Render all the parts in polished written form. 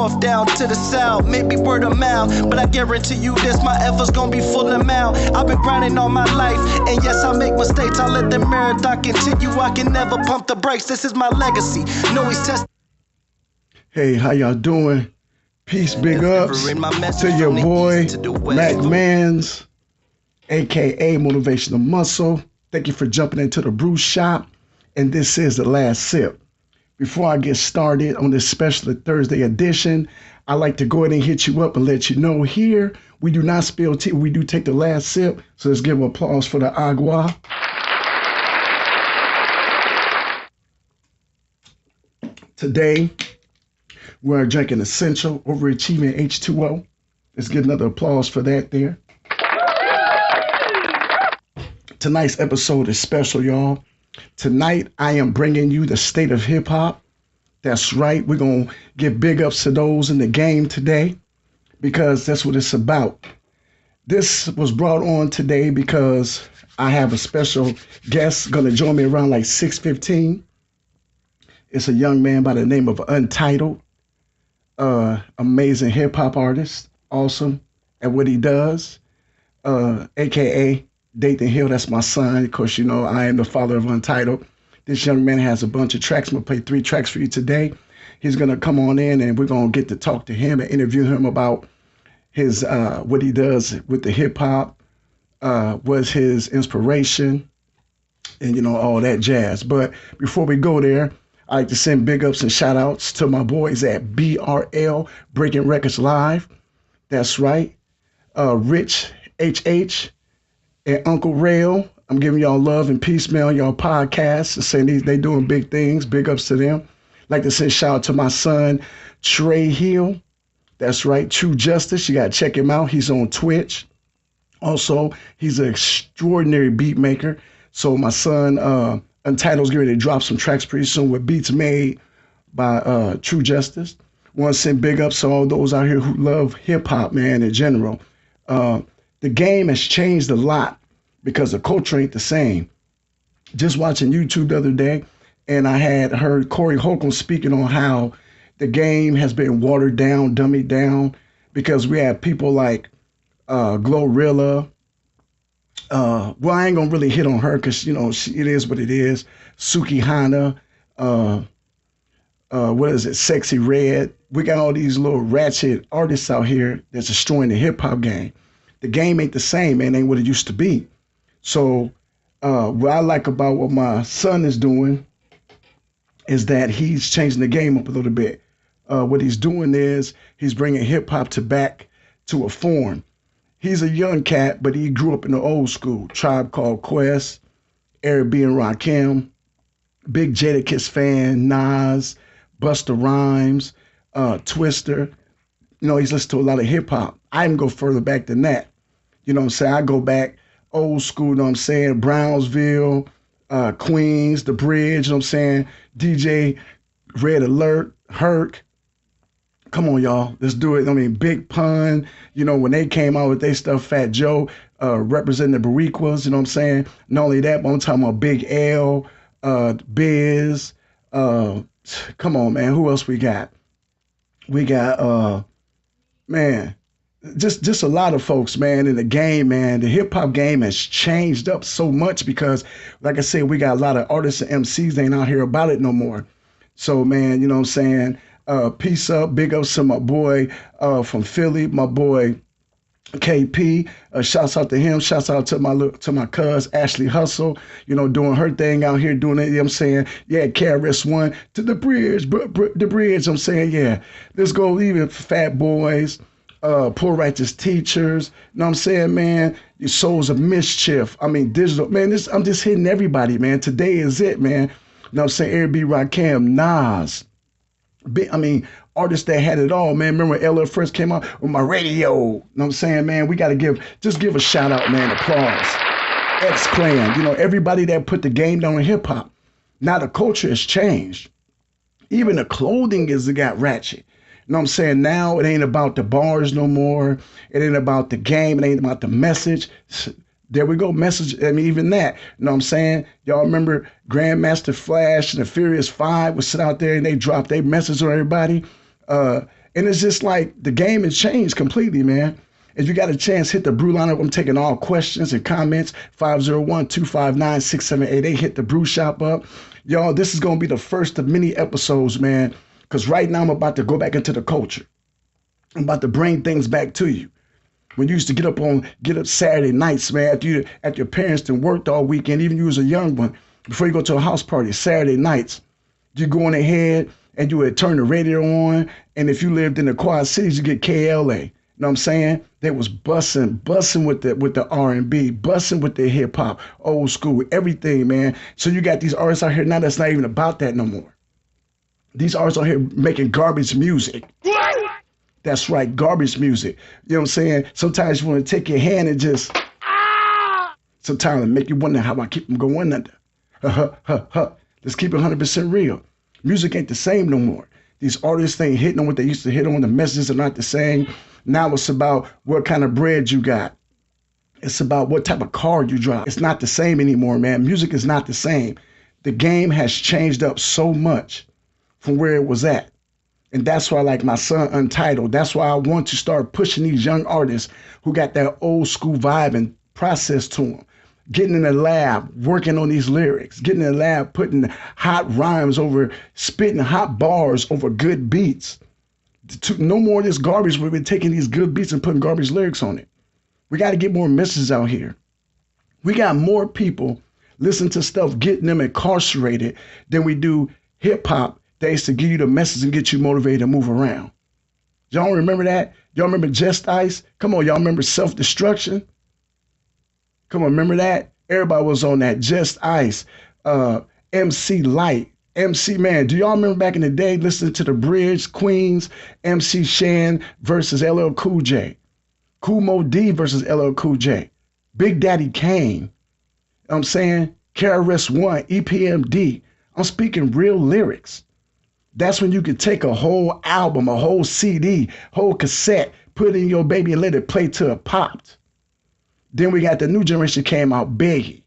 north down to the south, maybe word of mouth, but I guarantee you this, my efforts gonna be full amount. I've been grinding all my life, and yes, I make mistakes. I let the marathon continue. I can never pump the brakes. This is my legacy. No, he's testing. Hey, how y'all doing? Peace, big ups to your boy, Mac Mans, aka Motivational Muscle. Thank you for jumping into the Brew Shop, and this is the last sip. Before I get started on this special Thursday edition, I like to go ahead and hit you up and let you know here, we do not spill tea, we do take the last sip, so let's give applause for the agua. Today, we're drinking Essential Overachieving H2O. Let's get another applause for that there. Tonight's episode is special, y'all. Tonight, I am bringing you the state of hip hop. That's right. We're going to give big ups to those in the game today because that's what it's about. This was brought on today because I have a special guest going to join me around like 6:15. It's a young man by the name of Untitled. Amazing hip hop artist, awesome at what he does, aka Dathan Hill. That's my son. Of course, you know I am the father of Untitled. This young man has a bunch of tracks. I'm gonna play 3 tracks for you today. He's gonna come on in and we're gonna get to talk to him and interview him about his what he does with the hip hop, was his inspiration, and you know all that jazz. But before we go there, I like to send big ups and shout outs to my boys at BRL, Breaking Records Live. That's right. Rich HH and Uncle Rail. I'm giving y'all love and peace, man, on y'all podcasts. Saying they doing big things. Big ups to them. Like to send shout out to my son, Trey Hill. That's right. True Justice. You got to check him out. He's on Twitch. Also, he's an extraordinary beat maker. So my son, Untitled's getting ready to drop some tracks pretty soon with beats made by True Justice. Want to send big ups to all those out here who love hip hop, man, in general. The game has changed a lot because the culture ain't the same. Just watching YouTube the other day, and I had heard Corey Holcomb speaking on how the game has been watered down, dummied down, because we have people like Glorilla. Well, I ain't gonna really hit on her because you know it is what it is. Suki Hana, what is it? Sexy Red. We got all these little ratchet artists out here that's destroying the hip hop game. The game ain't the same, man. Ain't what it used to be. So, what I like about what my son is doing is that he's changing the game up a little bit. What he's doing is he's bringing hip hop back to a form. He's a young cat, but he grew up in the old school. Tribe Called Quest, Eric B. and Rakim, big Jadakiss fan, Nas, Busta Rhymes, Twister. You know, he's listened to a lot of hip hop. I even go further back than that. You know what I'm saying? I go back old school, you know what I'm saying? Brownsville, Queens, The Bridge, you know what I'm saying? DJ Red Alert, Herc. Come on, y'all. Let's do it. I mean, Big Pun, you know, when they came out with their stuff, Fat Joe, representing the Bariquas, you know what I'm saying? Not only that, but I'm talking about Big L, Biz. Come on, man. Who else we got? We got, man, just a lot of folks, man, in the game, man. The hip-hop game has changed up so much because, like I said, we got a lot of artists and MCs that ain't out here about it no more. So, man, you know what I'm saying? Peace up, big ups to my boy from Philly, my boy KP. Shouts out to him. Shouts out to my cuz Ashley Hustle. You know, doing her thing out here, doing it. You know what I'm saying? Yeah, KRS-One to the bridge, the bridge. I'm saying, yeah. Let's go even Fat Boys, Poor Righteous Teachers. You know what I'm saying, man? Your Souls of Mischief. I mean, digital. Man, I'm just hitting everybody, man. Today is it, man. You know what I'm saying? Eric B. Rakim, Nas. I mean, artists that had it all, man. Remember when LL first came out with My Radio? You know what I'm saying, man? We got to give a shout out, man. Applause. X-Clan, you know, everybody that put the game down in hip hop. Now the culture has changed. Even the clothing got ratchet. You know what I'm saying? Now it ain't about the bars no more. It ain't about the game. It ain't about the message. There we go, message. I mean, even that. You know what I'm saying? Y'all remember Grandmaster Flash and the Furious Five was sit out there and they dropped their message on everybody. And it's just like the game has changed completely, man. If you got a chance, hit the Brew Line up. I'm taking all questions and comments. 501-259-6788. Hit the Brew Shop up. Y'all, this is going to be the first of many episodes, man, because right now I'm about to go back into the culture. I'm about to bring things back to you. When you used to get up Saturday nights, man, after your parents done worked all weekend, even you was a young one, before you go to a house party, Saturday nights, you go on ahead and you would turn the radio on. And if you lived in the Quad Cities, you get KLA. You know what I'm saying? They was busting with the R&B, busting with the hip hop, old school, everything, man. So you got these artists out here now that's not even about that no more. These artists out here making garbage music. That's right, garbage music. You know what I'm saying? Sometimes you want to take your hand and just, sometimes it make you wonder how I keep them going under. Let's keep it 100% real. Music ain't the same no more. These artists ain't hitting on what they used to hit on. The messages are not the same. Now it's about what kind of bread you got. It's about what type of car you drive. It's not the same anymore, man. Music is not the same. The game has changed up so much from where it was at. And that's why, like my son Untitled, that's why I want to start pushing these young artists who got that old school vibe and process to them. Getting in the lab, working on these lyrics, getting in the lab, putting hot rhymes over, spitting hot bars over good beats. No more of this garbage where we're taking these good beats and putting garbage lyrics on it. We got to get more messages out here. We got more people listening to stuff getting them incarcerated than we do hip hop. They used to give you the message and get you motivated to move around. Y'all remember that? Y'all remember Just Ice? Come on, y'all remember Self-Destruction? Come on, remember that? Everybody was on that. Just Ice, MC Light, MC Man. Do y'all remember back in the day listening to The Bridge, Queens, MC Shan versus LL Cool J, Kool Moe Dee versus LL Cool J, Big Daddy Kane, you know what I'm saying? KRS-One, EPMD. I'm speaking real lyrics. That's when you could take a whole album, a whole CD, whole cassette, put it in your baby and let it play till it popped. Then we got the new generation came out, Biggie,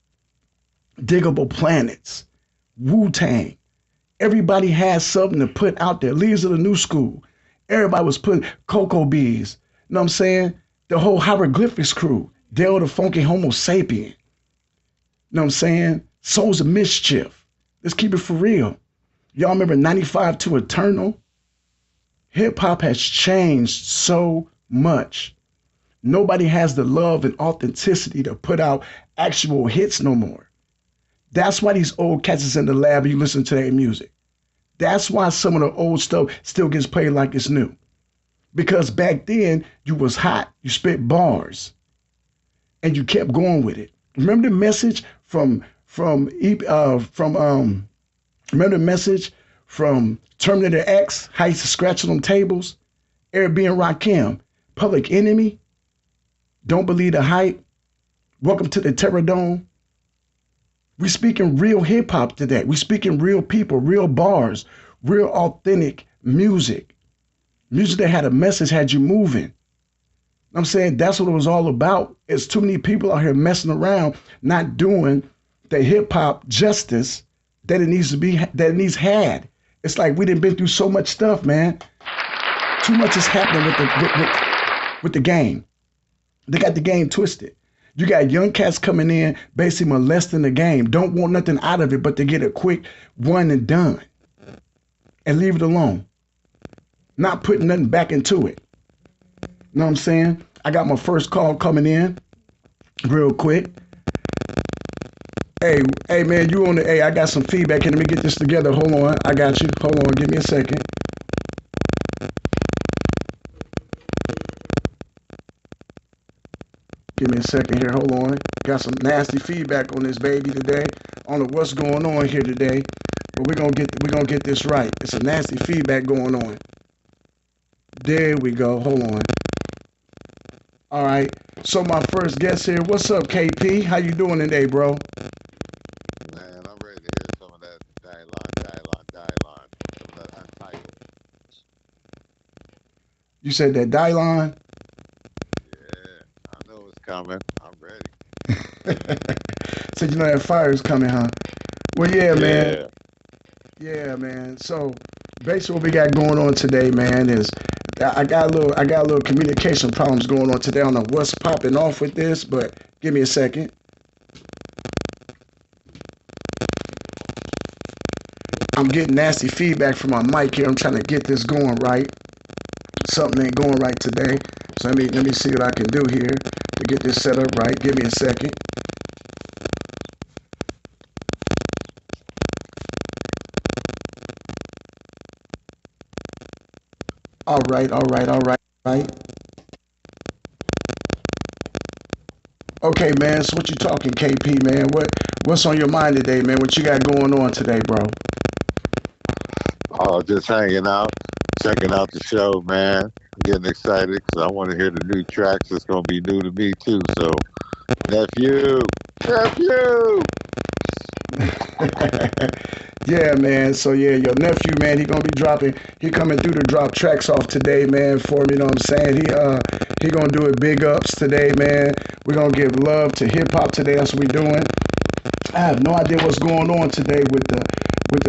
Diggable Planets, Wu-Tang. Everybody had something to put out there. Leaders of the new school. Everybody was putting Cocoa Bees. You know what I'm saying? The whole hieroglyphics crew. Dale the Funky Homo Sapien. You know what I'm saying? Souls of Mischief. Let's keep it for real. Y'all remember 95 to Eternal? Hip hop has changed so much. Nobody has the love and authenticity to put out actual hits no more. That's why these old cats is in the lab and you listen to their music. That's why some of the old stuff still gets played like it's new. Because back then you was hot, you spit bars, and you kept going with it. Remember the message remember the message from Terminator X, how he used to scratch on them tables? Airbnb and Rakim, Public Enemy, Don't Believe the Hype, Welcome to the Terror Dome. We speaking real hip hop today. We speaking real people, real bars, real authentic music. Music that had a message, had you moving. I'm saying that's what it was all about. It's too many people out here messing around, not doing the hip hop justice that it needs to be, that it needs had. It's like we done been through so much stuff, man. Too much is happening with the game. They got the game twisted. You got young cats coming in, basically molesting the game. Don't want nothing out of it, but to get a quick one and done. And leave it alone. Not putting nothing back into it. You know what I'm saying? I got my first call coming in real quick. Hey man, you on the, hey, I got some feedback here. Let me get this together. Hold on. I got you. Hold on. Give me a second. Give me a second here. Hold on. Got some nasty feedback on this baby today. I don't know what's going on here today, but we're gonna get this right. It's a nasty feedback going on. There we go. Hold on. All right. So my first guest here. What's up, KP? How you doing today, bro? Man, I'm ready to hear some of that dialogue. Some of that Untitled. You said that Dathan? Yeah, I know it's coming. I'm ready. So you know that fire is coming, huh? Well, yeah, man. Yeah, man. So basically what we got going on today, man, is I got a little communication problems going on today. I don't know what's popping off with this, but give me a second. I'm getting nasty feedback from my mic here. I'm trying to get this going right. Something ain't going right today. So let me see what I can do here to get this set up right. Give me a second. All right. Okay, man. So what you talking, KP, man? What's on your mind today, man? What you got going on today, bro? Oh, just hanging out, checking out the show, man. Getting excited because I want to hear the new tracks. It's gonna be new to me too. So, nephew. Yeah, man. So yeah, your nephew, man, he coming through to drop tracks off today, man, for me, you know what I'm saying? He gonna do it big ups today, man. We're gonna give love to hip hop today. That's what we doing. I have no idea what's going on today with the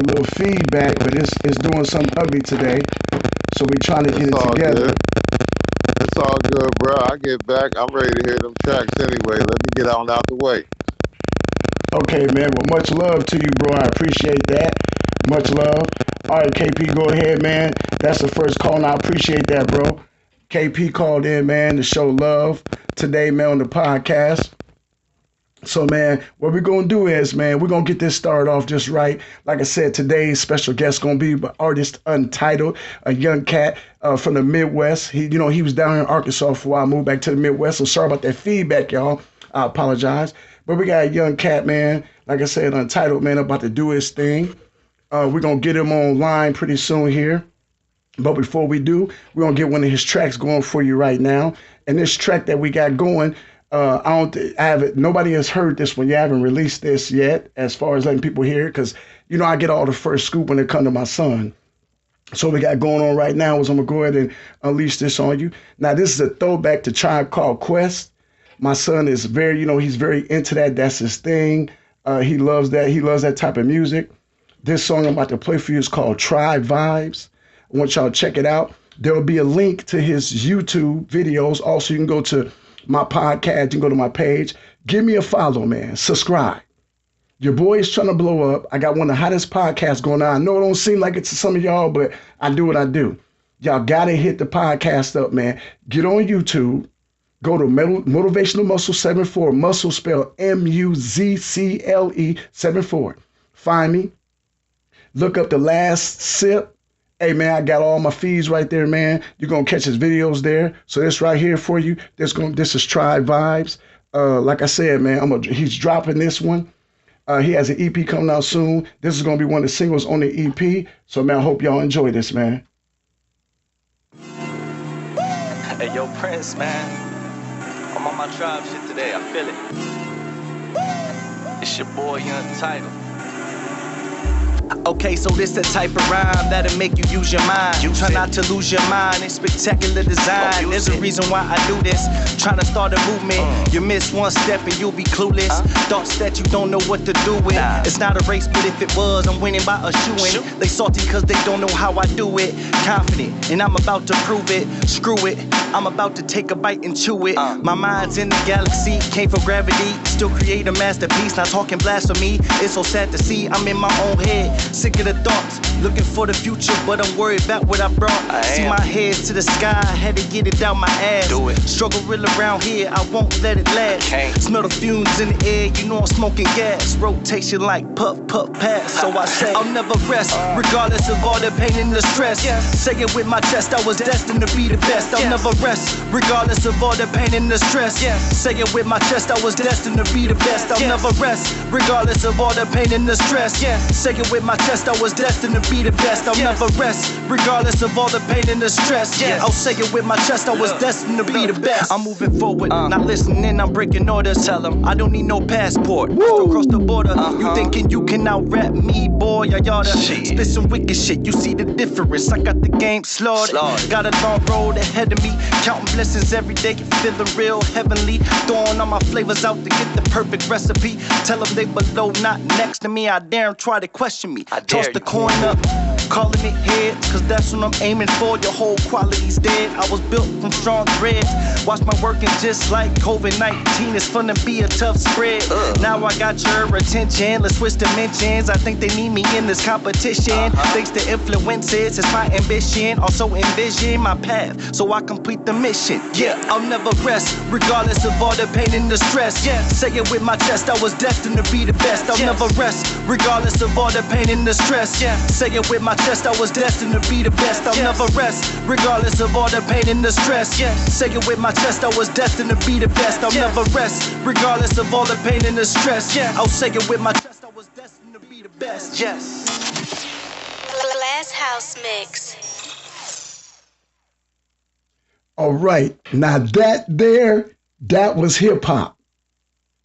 little feedback, but it's doing something ugly today. So we trying to get it together. Good. It's all good, bro. I get back. I'm ready to hear them tracks anyway. Let me get on out the way. Okay, man. Well, much love to you, bro. I appreciate that. Much love. All right, KP, go ahead, man. That's the first call, and I appreciate that, bro. KP called in, man, to show love today, man, on the podcast. So, man, what we're going to do is, man, we're going to get this started off just right. Like I said, today's special guest going to be artist Untitled, a young cat from the Midwest. He was down here in Arkansas for a while, moved back to the Midwest. So sorry about that feedback, y'all. I apologize. But we got a young cat, man, like I said, Untitled, man, about to do his thing. We're going to get him online pretty soon here. But before we do, we're going to get one of his tracks going for you right now. And this track that we got going, nobody has heard this one. You haven't released this yet as far as letting people hear it because, I get all the first scoop when it comes to my son. So what we got going on right now is I'm going to go ahead and unleash this on you. Now, this is a throwback to Tribe Called Quest. My son is he's very into that. That's his thing. He loves that. He loves that type of music. This song I'm about to play for you is called Tribe Vibes. I want y'all to check it out. There will be a link to his YouTube videos. Also, you can go to my podcast. You can go to my page. Give me a follow, man. Subscribe. Your boy is trying to blow up. I got one of the hottest podcasts going on. I know it don't seem like it to some of y'all, but I do what I do. Y'all got to hit the podcast up, man. Get on YouTube. Go to Motivational Muscle 74. Muscle spelled MUZCLE 74. Find me. Look up The Last Sip. Hey, man, I got all my feeds right there, man. You're going to catch his videos there. So this right here for you. This is Tribe Vibes. Like I said, man, he's dropping this one. He has an EP coming out soon. This is going to be one of the singles on the EP. So, man, I hope y'all enjoy this, man. Hey, yo, Prince, man. I'm on my tribe shit today. I feel it. It's your boy, Untitled. Okay, so this the type of rhyme that'll make you use your mind. Try not to lose your mind. It's spectacular design. There's a reason why I do this. Trying to start a movement. You miss one step and you'll be clueless. Thoughts that you don't know what to do with. It's not a race, but if it was, I'm winning by a shoe-in. They salty cause they don't know how I do it. Confident, and I'm about to prove it. Screw it, I'm about to take a bite and chew it. My mind's in the galaxy, came from gravity. Still create a masterpiece, not talking blasphemy. It's so sad to see I'm in my own head. Sick of the thoughts, looking for the future, but I'm worried about what I brought. See my head's to the sky, had to get it out my ass. Do it. Struggle real around here, I won't let it last. Smell the fumes in the air, you know I'm smoking gas. Rotation like puff, puff, pass. So I say, I'll never rest, regardless of all the pain and the stress. Say it with my chest, I was destined to be the best. I'll never rest, regardless of all the pain and the stress. Say it with my chest, I was destined to be the best. I'll never rest, regardless of all the pain and the stress. Say it with my chest, I was destined to be the best. I'll never rest, regardless of all the pain and the stress. I'll say it with my chest, I was destined to be the best. I'm moving forward, not listening, I'm breaking orders. Tell them I don't need no passport. Still cross the border. You thinking you can out-rap me, boy? I oughta spit some wicked shit. You see the difference? I got the game slaughtered. Got a long road ahead of me, counting blessings every day, feeling real heavenly. Throwing all my flavors out to get the perfect recipe. Tell them they below, not next to me. I dare them try to question me. Toss the coin up, Calling it heads, cause that's what I'm aiming for. Your whole quality's dead. I was built from strong threads. Watch my working just like COVID-19. It's gonna be a tough spread. Now I got your attention. Let's switch dimensions. I think they need me in this competition. Thanks to influences, it's my ambition. Also envision my path, so I complete the mission. Yeah, I'll never rest, regardless of all the pain and the stress. Yeah, say it with my chest, I was destined to be the best. I'll never rest, regardless of all the pain and the stress. Yeah, say it with my chest, I was destined to be the best. I'll never rest, regardless of all the pain and the stress. Yeah, say it with my chest, I was destined to be the best. I'll never rest, regardless of all the pain and the stress. Yeah, I'll say it with my chest, I was destined to be the best. Yes. Glass House Mix. All right, now that was hip hop.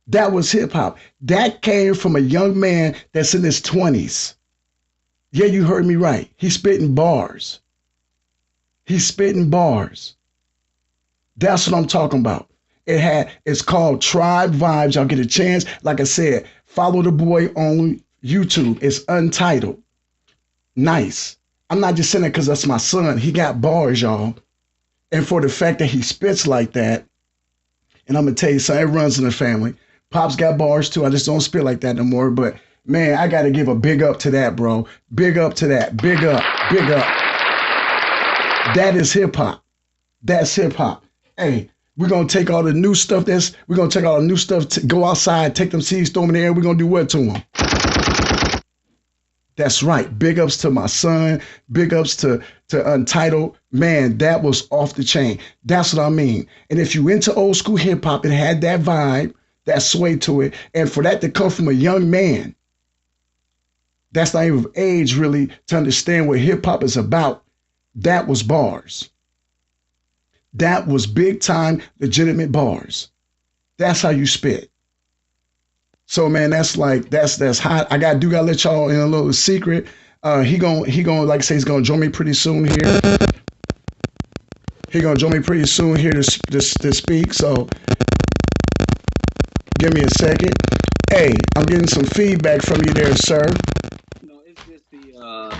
That was hip hop. That came from a young man that's in his 20s. Yeah, you heard me right. He's spitting bars. He's spitting bars. That's what I'm talking about. It's called Tribe Vibes. Y'all get a chance. Like I said, follow the boy on YouTube. It's Untitled. Nice. I'm not just saying that because that's my son. He got bars, y'all. And for the fact that he spits like that, and I'm going to tell you something, it runs in the family. Pop's got bars too. I just don't spit like that no more. But man, I got to give a big up to that, bro. Big up to that. Big up. Big up. That is hip hop. That's hip hop. Hey, we're going to take all the new stuff to go outside, take them seeds, throw them in the air. We're going to do what to them? That's right. Big ups to my son. Big ups to Untitled. Man, that was off the chain. That's what I mean. And if you into old school hip hop, it had that vibe, that sway to it. And for that to come from a young man, that's not even of age really to understand what hip hop is about. That was bars. That was big time, legitimate bars. That's how you spit. So man, that's hot. I gotta let y'all in a little secret. He gonna like I say, he's gonna join me pretty soon here. He gonna join me pretty soon here to speak. So give me a second. Hey, I'm getting some feedback from you there, sir. No, it's just the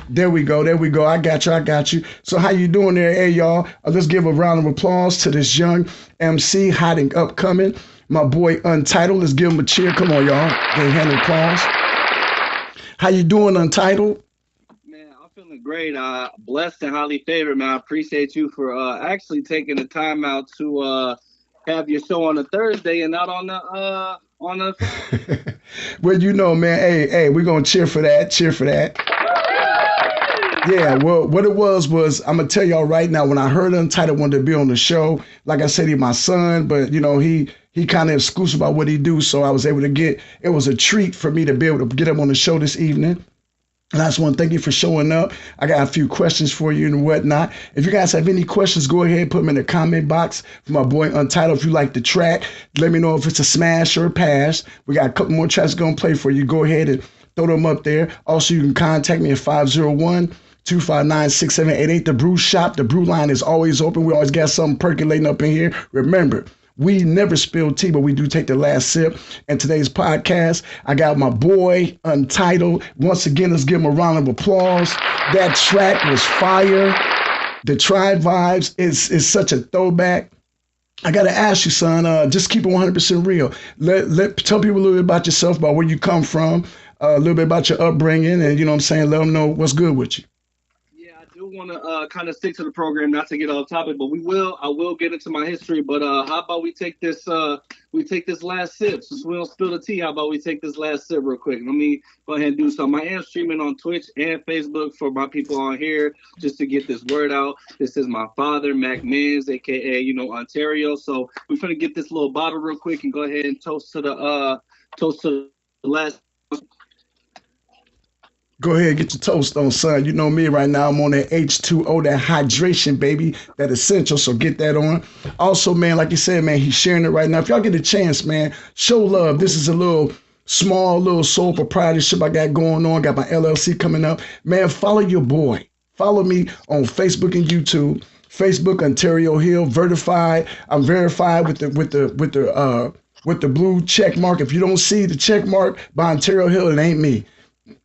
There we go. I got you. So how you doing there? Hey y'all, let's give a round of applause to this young MC, hot and upcoming. My boy Untitled. Let's give him a cheer. Come on, y'all. Give him an applause. How you doing, Untitled? Man, I'm feeling great. Blessed and highly favored, man. I appreciate you for actually taking the time out to have your show on a Thursday and not on the Well, you know, man. Hey, we're gonna cheer for that. Cheer for that. Yeah, well, what it was I'm gonna tell y'all right now. When I heard Untitled wanted to be on the show, like I said, he's my son, but you know he kind of exclusive about what he do, so I was able to get. It was a treat for me to be able to get him on the show this evening. And I just want to thank you for showing up. I got a few questions for you and whatnot. If you guys have any questions, go ahead and put them in the comment box for my boy Untitled. If you like the track, let me know if it's a smash or a pass. We got a couple more tracks going to play for you. Go ahead and throw them up there. Also, you can contact me at 501-259-6788. The Brew Shop, the BrewLine is always open. We always got something percolating up in here. Remember, we never spill tea, but we do take the last sip. And today's podcast, I got my boy Untitled. Once again, let's give him a round of applause. That track was fire. The Tribe Vibes is such a throwback. I got to ask you, son, just keep it 100% real. Tell people a little bit about yourself, about where you come from, a little bit about your upbringing, and you know what I'm saying, let them know what's good with you. I do want to kind of stick to the program, not to get off topic, but I will get into my history. But how about we take this last sip, since we don't spill the tea? How about we take this last sip real quick? Let me go ahead and do something. I am streaming on Twitch and Facebook for my people on here, just to get this word out. This is my father, Mac Mins, aka Ontario. So we're gonna get this little bottle real quick and go ahead and toast to the last. Go ahead and get your toast on, son. You know me right now. I'm on that H2O, that hydration, baby, that essential. So get that on. Also, man, like you said, man, he's sharing it right now. If y'all get a chance, man, show love. This is a little sole proprietorship I got going on. Got my LLC coming up. Man, follow your boy. Follow me on Facebook and YouTube. Facebook, Ontario Hill, verified. I'm verified with the blue check mark. If you don't see the check mark by Ontario Hill, it ain't me.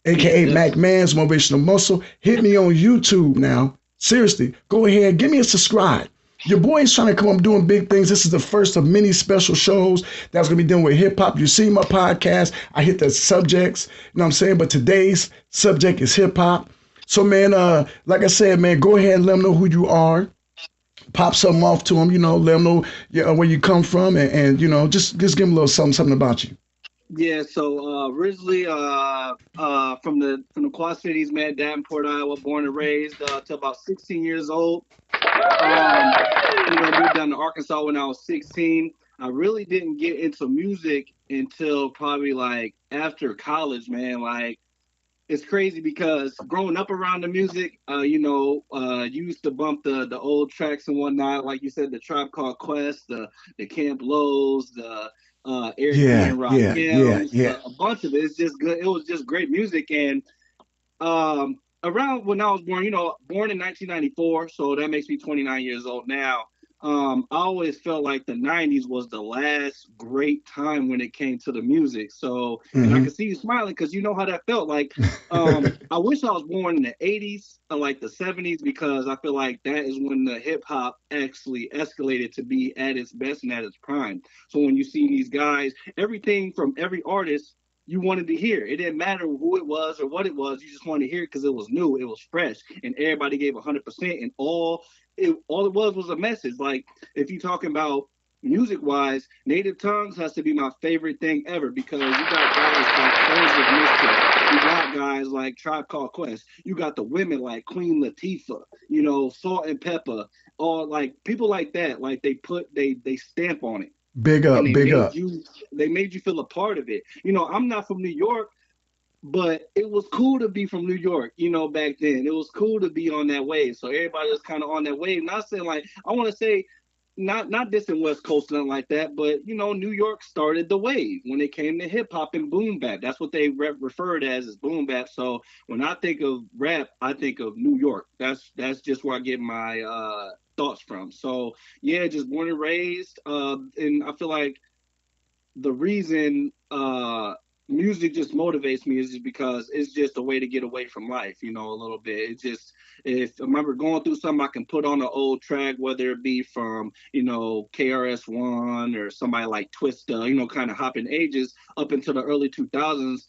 aka Yes. Mac Man's Motivational Muscle. Hit me on YouTube now. Seriously, go ahead, give me a subscribe. Your boy is trying to come up doing big things. This is the first of many special shows that's gonna be done with hip hop. You see my podcast, I hit the subjects, you know what I'm saying? But today's subject is hip hop. So man, like I said, man, go ahead and let them know who you are. Pop something off to them, let them know where you come from, and just give them a little something about you. Yeah, so originally from the Quad Cities, man, Davenport, Iowa, born and raised till about 16 years old. Moved down to Arkansas when I was 16. I really didn't get into music until probably like after college, man. Like it's crazy because growing up around the music, you used to bump the old tracks and whatnot, like you said, the Tribe Called Quest, the Camp Lows, the Eric B Yeah, and yeah, yeah, Rakim's, yeah. a bunch of it. It's just good. It was just great music. And around when I was born, born in 1994, so that makes me 29 years old now. I always felt like the 90s was the last great time when it came to the music. So, and I Hmm. can see you smiling because you know how that felt. Like, I wish I was born in the 80s or like the 70s because I feel like that is when the hip hop actually escalated to be at its best and at its prime. So when you see these guys, everything from every artist you wanted to hear. It didn't matter who it was or what it was. You just wanted to hear it because it was new, it was fresh, and everybody gave 100%. And all it was a message. Like if you're talking about music wise, Native Tongues has to be my favorite thing ever because you got guys like Thurs of Mischief, you got guys like Tribe Called Quest, you got the women like Queen Latifah, Salt and Pepper, all like people like that. Like they stamp on it Big and up, they big made up. you they made you feel a part of it. I'm not from New York, but it was cool to be from New York, back then. It was cool to be on that wave. So everybody was kind of on that wave. Not saying like I want to say not this in West Coast, nothing like that, but New York started the wave when it came to hip hop and boom bap. That's what they referred as boom bap. So when I think of rap, I think of New York. That's just where I get my thoughts from. So yeah, just born and raised, and I feel like the reason music just motivates me is just because it's just a way to get away from life, a little bit. It's just if I remember going through something, I can put on an old track, whether it be from KRS-One or somebody like Twista, kind of hopping ages up into the early 2000s.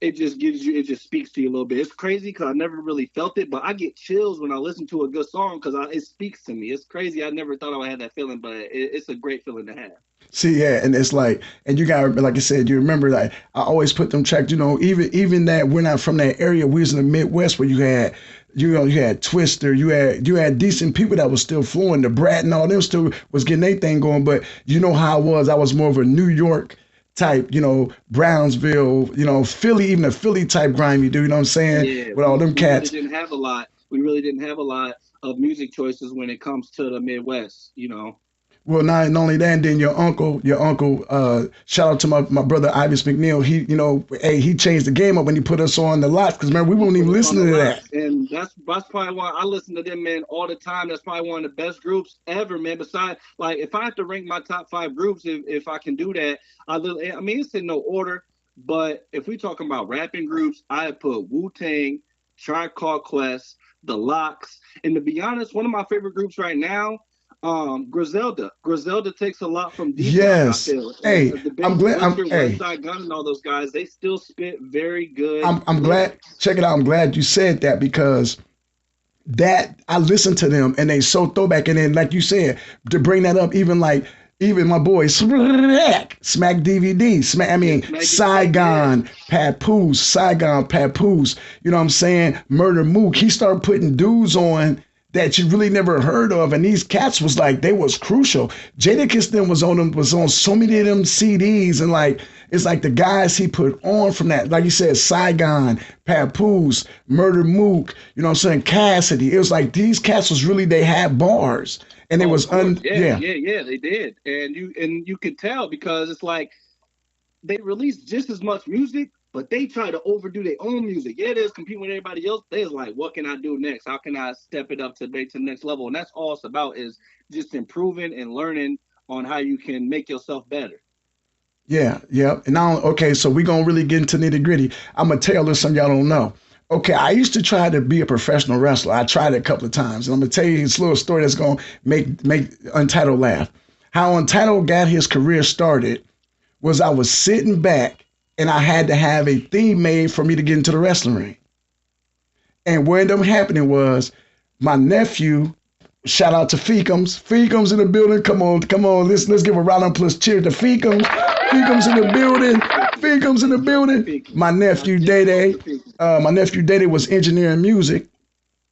It just speaks to you a little bit. It's crazy because I never really felt it, but I get chills when I listen to a good song because it speaks to me. It's crazy. I never thought I would have that feeling, but it's a great feeling to have. See, yeah, and it's like, and you got, like I said, you remember that I always put them tracks. Even that we're not from that area. We was in the Midwest where you had Twister, you had decent people that was still flowing. The Brat and all them still was getting their thing going. But you know how I was. I was more of a New York type, Brownsville, Philly, even a Philly type grime. You do, you know what I'm saying? Yeah, With all them we really cats. didn't have a lot. We really didn't have a lot of music choices when it comes to the Midwest. Well, not only that, and then your uncle, shout out to my brother Ivis McNeil. He, hey, he changed the game up when he put us on the lots. Because remember, we He won't put even us on listen the to that. lots, and that's probably why I listen to them, man, all the time. That's probably one of the best groups ever, man. Besides, like, if I have to rank my top five groups, if I can do that, I mean, it's in no order. But if we talking about rapping groups, I put Wu Tang, Tribe Called Quest, The Locks, and to be honest, one of my favorite groups right now, Griselda. Griselda takes a lot from Deflux, I Yes. feel. And Hey, the I'm Basic glad. Whisper, West Hey, Side Gun, and all those guys, they still spit very good I'm glad. lyrics. Check it out. I'm glad you said that because that I listened to them and they so throwback. And then, like you said, to bring that up, even my boy Smack DVD, Smack. I Yeah, mean Smack DVD, yeah. Saigon Papoose. You know what I'm saying? Murder Mook. He started putting dudes on that you really never heard of, and these cats was like they was crucial. Jadakiss then was on so many of them CDs, and like it's like the guys he put on from that, like you said, Saigon, Papoose, Murder Mook, you know what I'm saying, Cassidy. It was like these cats was really they had bars, and it Oh, of was course, yeah, yeah. yeah, yeah, they did, and you could tell because it's like they release just as much music, but they try to overdo their own music. Yeah, it is competing with everybody else. They is like, what can I do next? How can I step it up to the next level? And that's all it's about is just improving and learning on how you can make yourself better. Yeah. And now, okay, so we're gonna really get into nitty gritty. I'm gonna tell you something y'all don't know. Okay, I used to try to be a professional wrestler. I tried it a couple of times, and I'm gonna tell you this little story that's gonna make Untitled laugh. How Untitled got his career started was I was sitting back, and I had to have a theme made for me to get into the wrestling ring. And what ended up happening was my nephew. Shout out to Feekums. Feekums in the building. Come on. Let's give a round of applause. Cheers to Feekums. Feekums in the building. Feekums in the building. My nephew Day. My nephew Day was engineering music,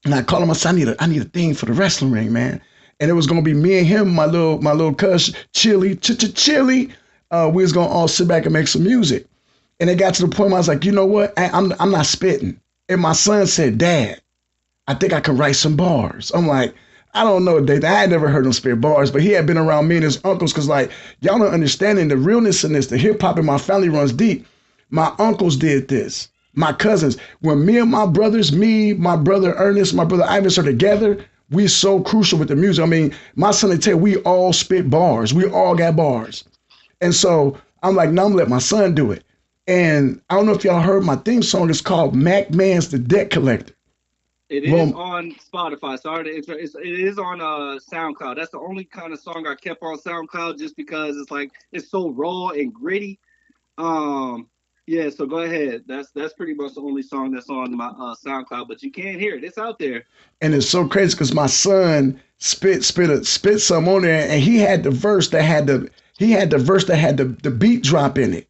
and I called him. I said, I need a thing for the wrestling ring, man. And it was gonna be me and him, my little cuz Chili. We was gonna all sit back and make some music. And it got to the point where I was like, you know what? I'm not spitting. And my son said, Dad, I think I can write some bars. I'm like, I don't know, Dathan. I had never heard him spit bars, but he had been around me and his uncles because, like, y'all don't understanding the realness in this. The hip hop in my family runs deep. My uncles did this. My cousins. When me and my brothers, my brother Ernest, my brother Ivan are together, we so crucial with the music. I mean, my son and Ted, we all spit bars. We all got bars. And so I'm like, no, I'm gonna let my son do it. And I don't know if y'all heard my theme song. It's called Mac Man's The Debt Collector. It is on Spotify. Sorry to interrupt. It is on SoundCloud. That's the only kind of song I kept on SoundCloud just because it's like it's so raw and gritty. Yeah. So go ahead. That's pretty much the only song that's on my SoundCloud. But you can't hear it. It's out there. And it's so crazy because my son spit some on there, and he had the verse that had the beat drop in it,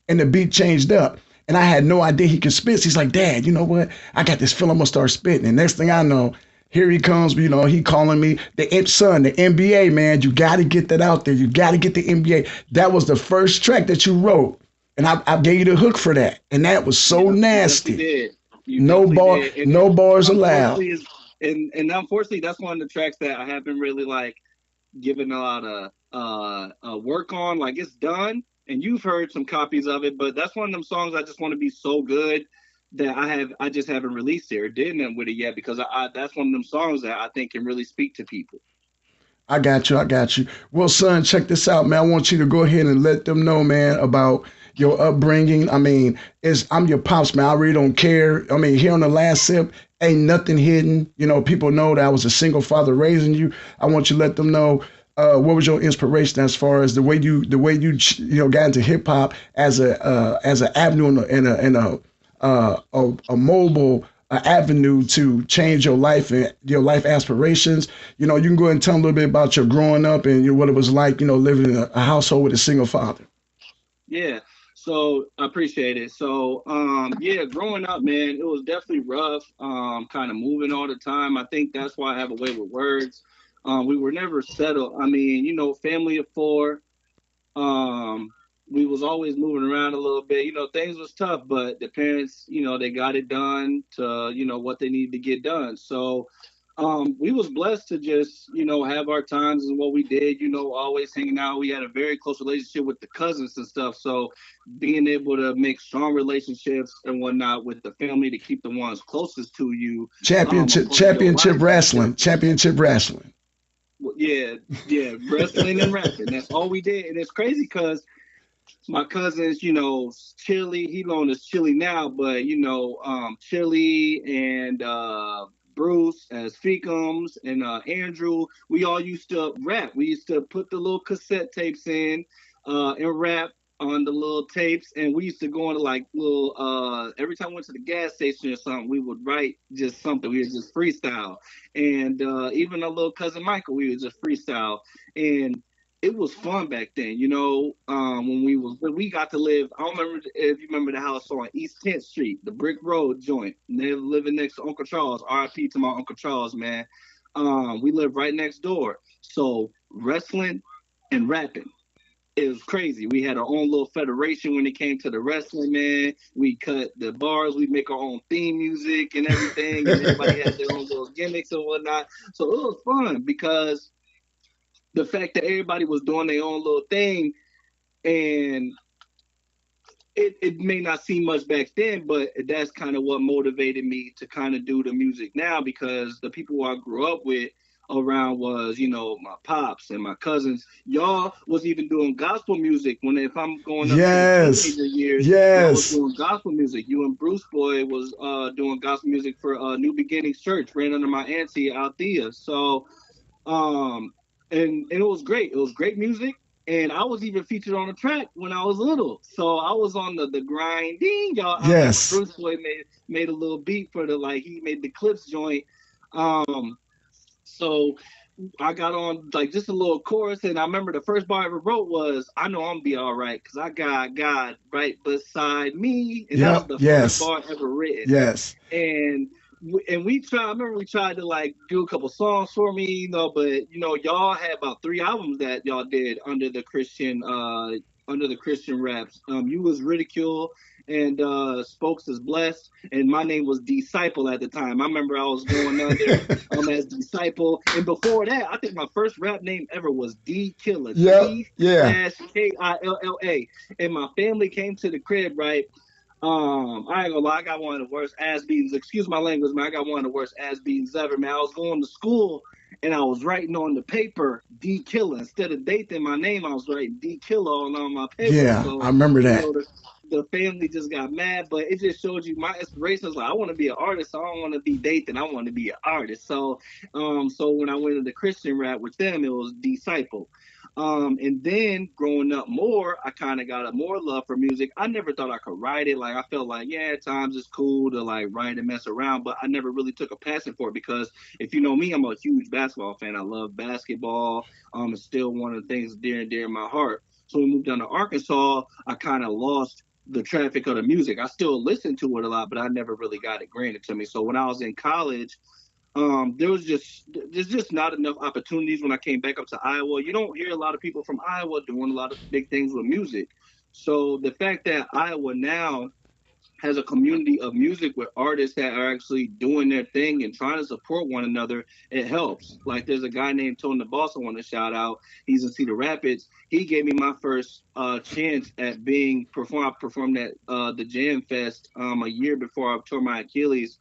and the beat changed up. And I had no idea he could spit. So he's like, Dad, you know what? I got this feeling I'm gonna start spitting. And next thing I know, here he comes, you know, he calling me the NBA, man. You gotta get that out there. You gotta get the NBA. That was the first track that you wrote. And I gave you the hook for that. And that was so nasty. No bars allowed. And unfortunately, that's one of the tracks that I haven't really like given a lot of work on. Like it's done. And you've heard some copies of it, but that's one of them songs I just want to be so good that I just haven't released it or did nothing with it yet because that's one of them songs that I think can really speak to people. I got you. Well, son, check this out, man. I want you to go ahead and let them know, man, about your upbringing. I mean, I'm your pops, man. I really don't care. I mean, here on the last sip, ain't nothing hidden. You know, people know that I was a single father raising you. I want you to let them know. What was your inspiration as far as the way you got into hip hop as an avenue and a mobile avenue to change your life and your life aspirations? You know, you can go ahead and tell them a little bit about your growing up and what it was like, you know, living in a household with a single father. Yeah. So I appreciate it. So yeah, growing up, man, it was definitely rough. Kind of moving all the time. I think that's why I have a way with words. We were never settled. I mean, you know, family of four. We was always moving around a little bit. You know, things was tough, but the parents, you know, they got it done to, you know, what they needed to get done. So we was blessed to just, you know, have our times and what we did, you know, always hanging out. We had a very close relationship with the cousins and stuff. So being able to make strong relationships and whatnot with the family to keep the ones closest to you. Championship wrestling. Yeah, wrestling and rapping. That's all we did. And it's crazy because my cousins, you know, Chili, he known as Chili now, but, you know, Chili and Bruce as Feekums and Andrew, we all used to rap. We used to put the little cassette tapes in and rap on the little tapes, and we used to go into like little every time we went to the gas station or something, we would write just something. We would just freestyle. And even our little cousin Michael, we would just freestyle. And it was fun back then, you know, when we got to live. I don't remember if you remember the house on East 10th Street, the Brick Road joint. And they were living next to Uncle Charles. RIP to my Uncle Charles, man. We lived right next door. So wrestling and rapping, it was crazy. We had our own little federation when it came to the wrestling, man. We cut the bars, we make our own theme music and everything, and everybody had their own little gimmicks and whatnot. So it was fun because the fact that everybody was doing their own little thing, and it may not seem much back then, but that's kind of what motivated me to kind of do the music now, because the people who I grew up with around was, you know, my pops and my cousins. Y'all was even doing gospel music when if I'm going up to the Yes. teenager years, y'all was Yes. doing gospel music. You and Bruce Boy was doing gospel music for New Beginnings Church, ran under my auntie Althea. So um, and it was great. It was great music. And I was even featured on a track when I was little. So I was on the grinding, y'all. I remember Yes. Bruce Boy made a little beat for the like he made the clips joint. Um so I got on like just a little chorus, and I remember the first bar I ever wrote was, "I know I'm gonna be all right, cause I got God right beside me," and that was Yep. the first Yes. bar ever written. Yes. And we tried. I remember we tried to like do a couple songs for me, you know, but you know, y'all had about 3 albums that y'all did under the Christian raps. You was Ridicule and Spokes is Blessed, and my name was Disciple at the time. I remember I was going under as Disciple, and before that, I think my first rap name ever was D Killer, Yep. D Yeah. dash Killa, and my family came to the crib, right? I ain't gonna lie, I got one of the worst ass beatings. Excuse my language, man. I got one of the worst ass beatings ever, man. I was going to school and I was writing on the paper D Killer instead of Dathan, my name. I was writing D Killer on my paper. Yeah. I So remember you that. know the family just got mad, but it just showed you my inspiration was like I want to be an artist. So I don't want to be Dathan. I want to be an artist. So when I went into Christian rap with them, it was Disciple. And then growing up more, I kind of got a more love for music. I never thought I could write it. Like I felt like, yeah, at times it's cool to like write and mess around, but I never really took a passion for it because if you know me, I'm a huge basketball fan. I love basketball. It's still one of the things dear and dear in my heart. So when we moved down to Arkansas, I kind of lost the traffic of the music. I still listen to it a lot, but I never really got it granted to me. So when I was in college, there's just not enough opportunities when I came back up to Iowa. You don't hear a lot of people from Iowa doing a lot of big things with music. So the fact that Iowa now has a community of music with artists that are actually doing their thing and trying to support one another, it helps. Like there's a guy named Tony the Boss I want to shout out. He's in Cedar Rapids. He gave me my first chance at being perform. I performed at the Jam Fest a year before I tore my Achilles.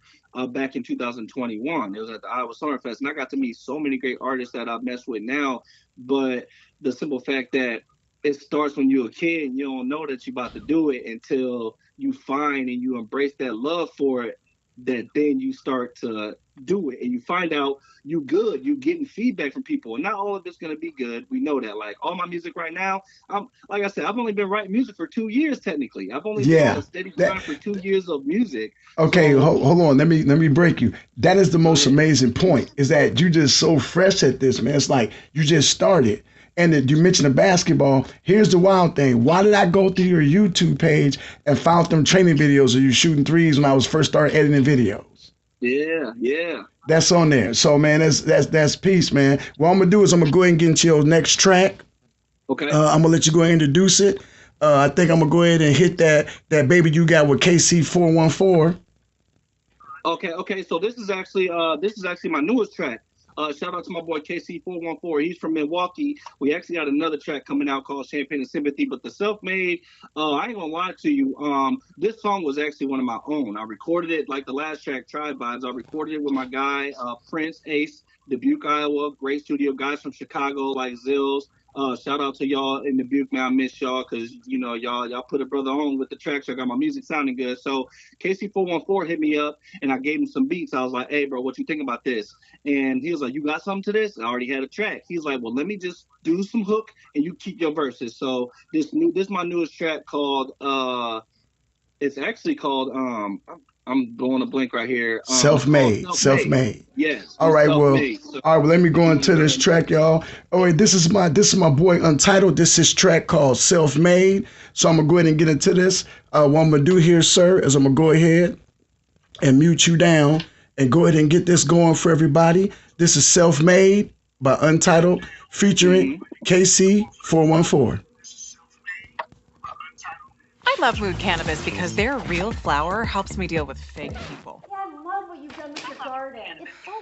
Back in 2021, it was at the Iowa Summer Fest, and I got to meet so many great artists that I mess with now. But the simple fact that it starts when you're a kid and you don't know that you're about to do it until you find and you embrace that love for it, that then you start to do it and you find out you good, you getting feedback from people, and not all of it's going to be good. We know that. Like all my music right now, I'm like I said, I've only been writing music for 2 years. Technically I've only been on Yeah. a steady That. grind for 2 years of music. Okay. So Hold on. Let me break you. That is the go most ahead. amazing point. Is that you just so fresh at this, man? It's like you just started. And that you mentioned the basketball. Here's the wild thing. Why did I go through your YouTube page and found them training videos of you shooting threes when I was first started editing videos? Yeah, yeah. That's on there. So man, that's peace, man. What I'm gonna do is I'm gonna go ahead and get into your next track. Okay. I'm gonna let you go ahead and introduce it. I think I'm gonna go ahead and hit that baby you got with KC414. Okay. So this is actually my newest track. Shout out to my boy KC414. He's from Milwaukee. We actually got another track coming out called Champagne and Sympathy. But the self-made, I ain't gonna lie to you. This song was actually one of my own. I recorded it like the last track, Tribe Vibes. I recorded it with my guy Prince Ace, Dubuque, Iowa. Great studio guys from Chicago like Zills. Shout out to y'all in Dubuque, man. I miss y'all because you know y'all put a brother on with the tracks. I got my music sounding good. So KC414 hit me up and I gave him some beats. I was like, hey, bro, what you think about this? And he was like, you got something to this? I already had a track. He's like, well, let me just do some hook and you keep your verses. So this is my newest track called it's actually called I'm going a blank right here. It's called Self-made. Self-Made. Self-made. Yes, All it's right, well, Self-Made. So all right, well, let me if go you want to into go this ahead and check track, it out. y'all. Oh wait, this is my boy Untitled. This is track called Self-Made. So I'm gonna go ahead and get into this. What I'm gonna do here, sir, is I'm gonna go ahead and mute you down and go ahead and get this going for everybody. This is Self-Made by Untitled featuring Mm-hmm. KC414. I love Mood Cannabis because their real flower helps me deal with fake people. Yeah, I love what you've done with your garden. It's so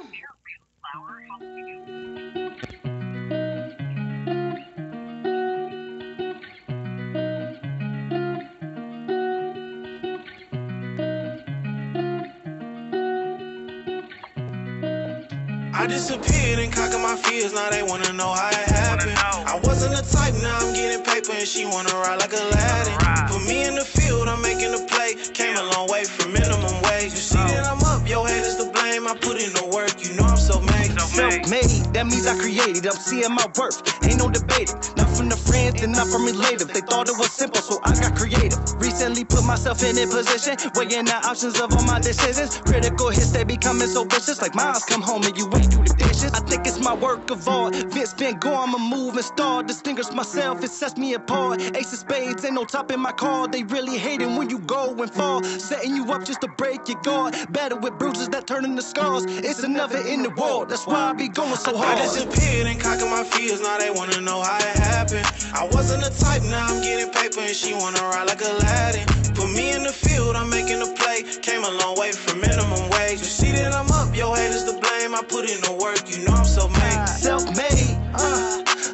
I disappeared and conquered my fears, now they wanna know how it happened. I wasn't the type, now I'm getting paper and she wanna ride like Aladdin. Put me in the field, I'm making a play. Came a long way from minimum wage. You see that I'm up, your haters to blame. I put in the work, you know I'm self-made. Self-made, that means I created. I'm seeing my worth, ain't no debating. Not from the friends and not from relative. They thought it was simple, so I got creative. Recently put myself in a position, weighing the options of all my decisions. Critical hits, they becoming so vicious. Like Miles come home and you ain't do the dishes. I think it's my work of art. Vince been going, I'ma move and start. Distinguish myself, it sets me apart. Ace of spades, ain't no top in my card. They really hating when you go and fall. Setting you up just to break your guard. Better with bruises that turn into scars. It's another in the world, that's why I be going so hard. I disappeared and conquered my fears, now they wanna know how it happened. I wasn't the type, now I'm getting paper and she wanna ride like Aladdin. Put me in the field, I'm making a play. Came a long way from minimum wage. You see that I'm up, your haters to blame. I put in the work, you know I'm self-made. Self-made,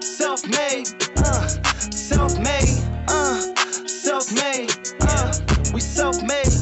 self-made, self-made, self-made, we self-made.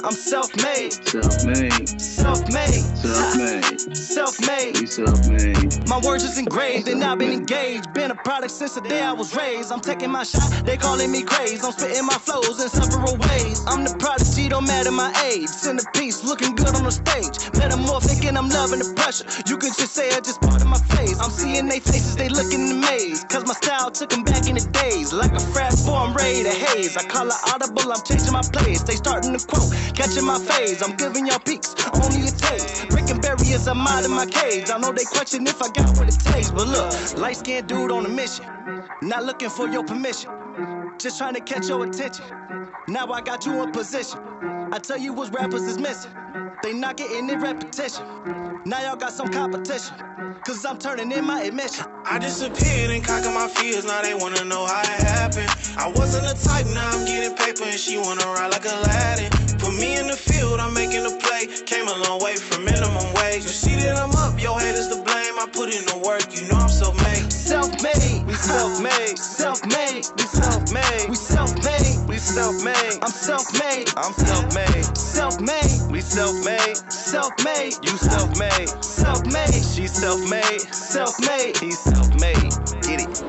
I'm self-made. Self-made. Self-made. Self-made. Self-made. We self-made. My words is engraved and I've been engaged. Been a product since the day I was raised. I'm taking my shot, they calling me crazy. I'm spitting my flows in several ways. I'm the prodigy, don't matter my age. Centerpiece, looking good on the stage. Metamorphic and I'm loving the pressure. You can just say I just part of my face. I'm seeing they faces, they looking amazed. Cause my style took them back in the days. Like a frat boy, I'm ready to haze. I call it audible, I'm changing my place. They starting to quote, catching my phase. I'm giving y'all peaks, only a taste. Breaking barriers, I'm out of my cage. I know they question if I got what it takes. But look, light-skinned dude on a mission. Not looking for your permission. Just trying to catch your attention. Now I got you in position. I tell you what rappers is missing. They not getting in repetition. Now y'all got some competition. Cause I'm turning in my admission. I disappeared and conquered my fears, now they wanna know how it happened. I wasn't the type, now I'm getting paper and she wanna ride like Aladdin. Put me in the field, I'm making a play. Came a long way from minimum wage. You see that I'm up, your haters to blame. I put in the work, you know I'm self-made. Self-made, we self-made. Self-made, we self-made. We self-made, we self-made. I'm self-made, I'm self-made. Self-made, we self-made. Self-made, you self-made. Self-made, she self-made. Self-made, he's self-made. Get it.